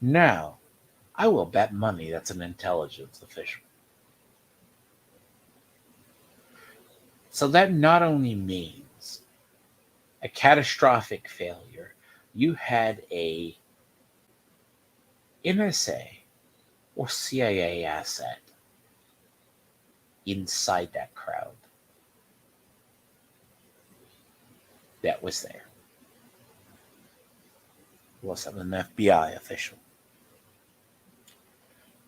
Now, I will bet money that's an intelligence official. So that not only means a catastrophic failure, you had a NSA or CIA asset inside that crowd that was there. It wasn't an FBI official.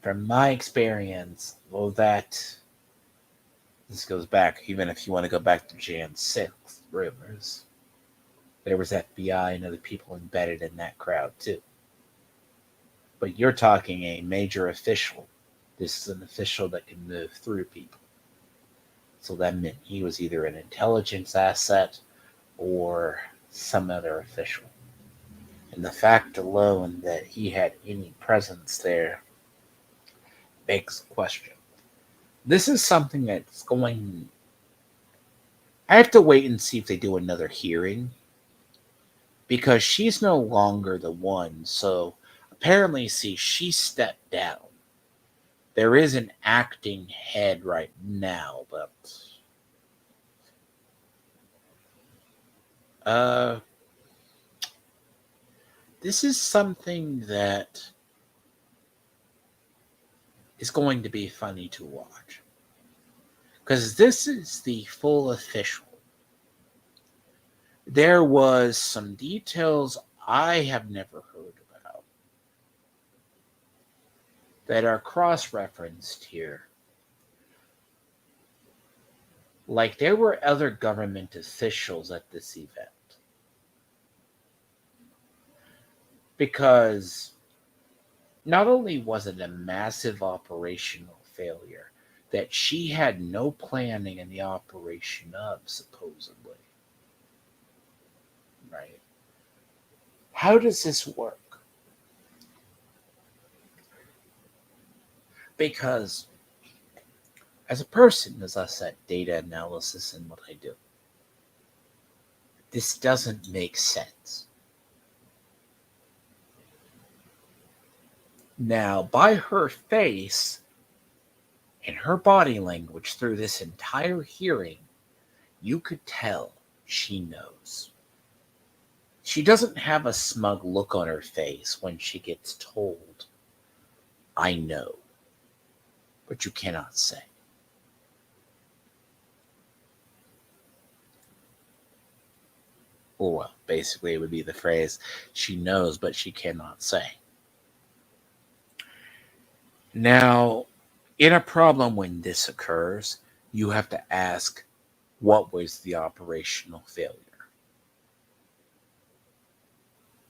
From my experience, this goes back, even if you want to go back to Jan 6th rumors, There was FBI and other people embedded in that crowd too. But you're talking a major official. This is an official that can move through people. So that meant he was either an intelligence asset or some other official. And the fact alone that he had any presence there begs the question. This is something that's going. I have to wait and see if they do another hearing because she's no longer the one. So apparently, see, she stepped down. There is an acting head right now, but uh, this is something that is going to be funny to watch because this is the full official. There was some details I have never heard about that are cross-referenced here. Like there were other government officials at this event. Because not only was it a massive operational failure that she had no planning in the operation of, supposedly. Right? How does this work? Because as a person, as I said, data analysis and what I do, this doesn't make sense. Now, by her face and her body language through this entire hearing, you could tell she knows. She doesn't have a smug look on her face when she gets told, I know, but you cannot say. Well, basically, it would be the phrase, she knows, but she cannot say. Now, in a problem when this occurs, you have to ask, what was the operational failure?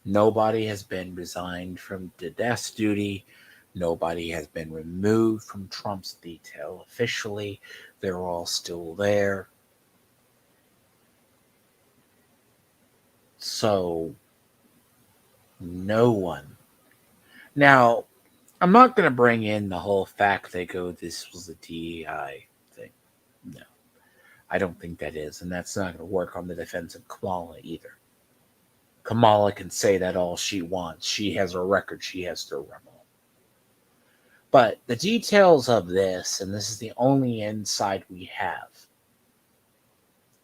Nobody has been resigned from the desk duty. Nobody has been removed from Trump's detail officially. They're all still there. So, no one. Now, I'm not going to bring in the whole fact they go, this was a DEI thing. No, I don't think that is. And that's not going to work on the defense of Kamala either. Kamala can say that all she wants. She has a record she has to run on. But the details of this, and this is the only insight we have,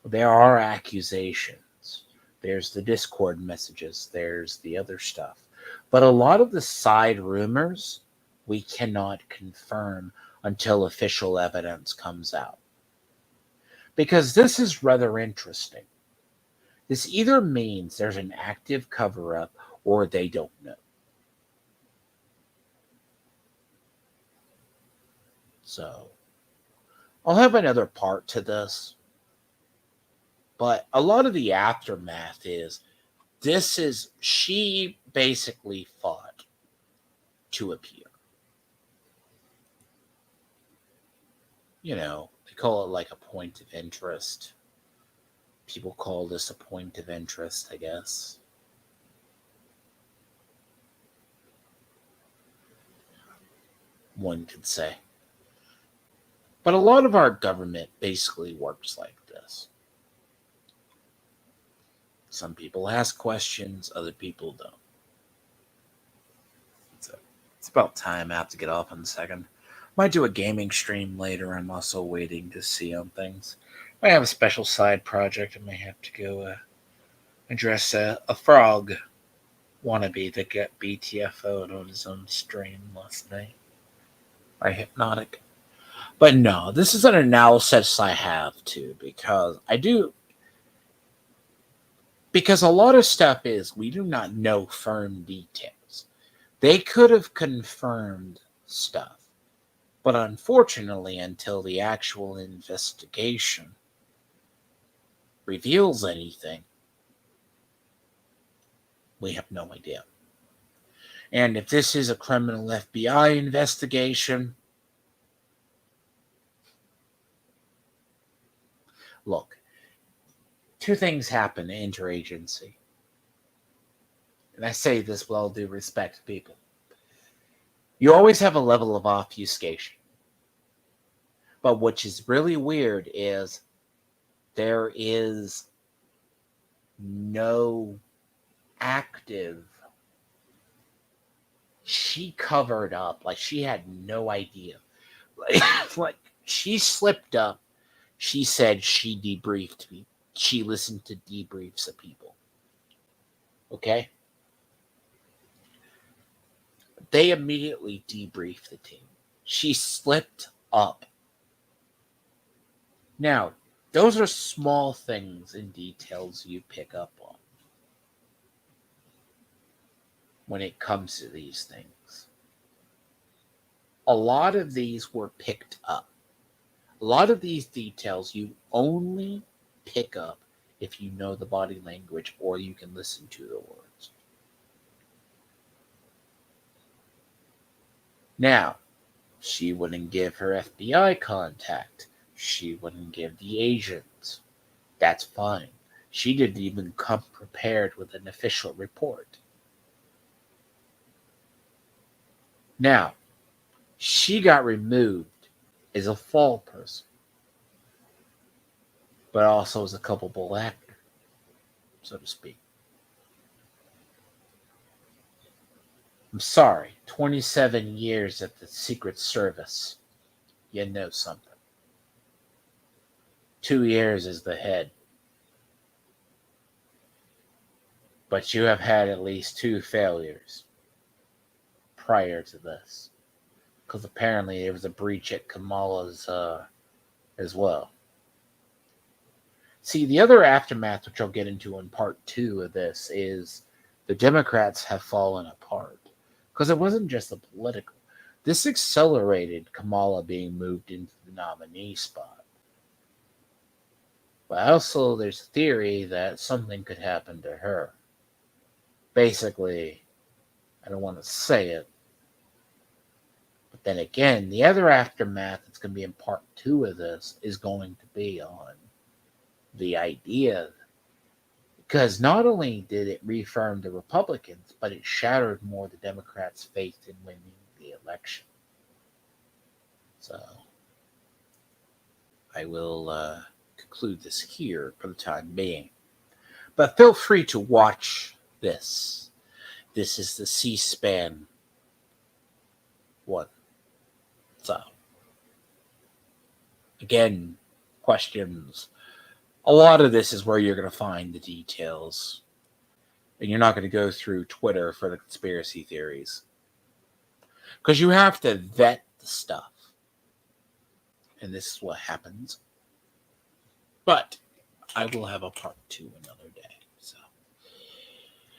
there are accusations. There's the Discord messages. There's the other stuff. But a lot of the side rumors we cannot confirm until official evidence comes out. Because this is rather interesting. This either means there's an active cover-up or they don't know. So, I'll have another part to this. But a lot of the aftermath is, she basically fought to appear. You know, they call it like a point of interest. People call this a point of interest, I guess. One could say. But a lot of our government basically works like this. Some people ask questions, other people don't. So it's about time I have to get off in a second. Might do a gaming stream later. I'm also waiting to see on things. I have a special side project. I may have to go address a frog wannabe that got BTFO'd on his own stream last night by Hypnotic. But no, this is an analysis I have too, because a lot of stuff is we do not know firm details. They could have confirmed stuff, but unfortunately, until the actual investigation reveals anything, We have no idea. And if this is a criminal FBI investigation, look, two things happen interagency. And I say this with all due respect to people. You always have a level of obfuscation. But what is really weird is there is no active. She covered up. Like, she had no idea. Like she slipped up. She said she debriefed me. She listened to debriefs of people. Okay? They immediately debriefed the team. She slipped up. Now, those are small things and details you pick up on when it comes to these things. A lot of these were picked up. A lot of these details you only pick up if you know the body language or you can listen to the words. Now, she wouldn't give her FBI contact. She wouldn't give the agents. That's fine. She didn't even come prepared with an official report. Now, she got removed as a fall person, but also as a culpable actor, so to speak. I'm sorry, 27 years at the Secret Service. You know something. 2 years as the head. But you have had at least 2 failures prior to this. Because apparently there was a breach at Kamala's as well. See, the other aftermath, which I'll get into in part 2 of this, is the Democrats have fallen apart. Because it wasn't just the political. This accelerated Kamala being moved into the nominee spot. But also there's a theory that something could happen to her. Basically, I don't want to say it, but then again, the other aftermath that's going to be in part 2 of this is going to be on the idea, because not only did it reaffirm the Republicans, but it shattered more the Democrats' faith in winning the election. So, I will conclude this here for the time being. But feel free to watch this. This is the C-SPAN one. So, again, questions. A lot of this is where you're going to find the details. And you're not going to go through Twitter for the conspiracy theories. Because you have to vet the stuff. And this is what happens. But I will have a part 2 another day. So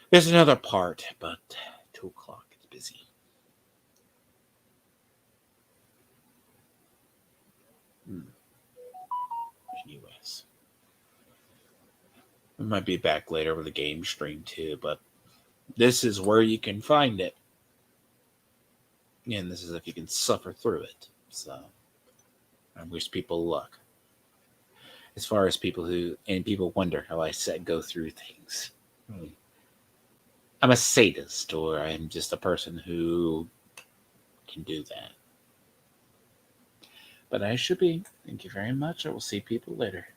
there's another part, but 2 o'clock. It's busy. Anyways. I might be back later with a game stream too, but this is where you can find it. And this is if you can suffer through it. So I wish people luck. As far as people people wonder how I go through things. I'm a sadist, or I'm just a person who can do that. But I should be. Thank you very much. I will see people later.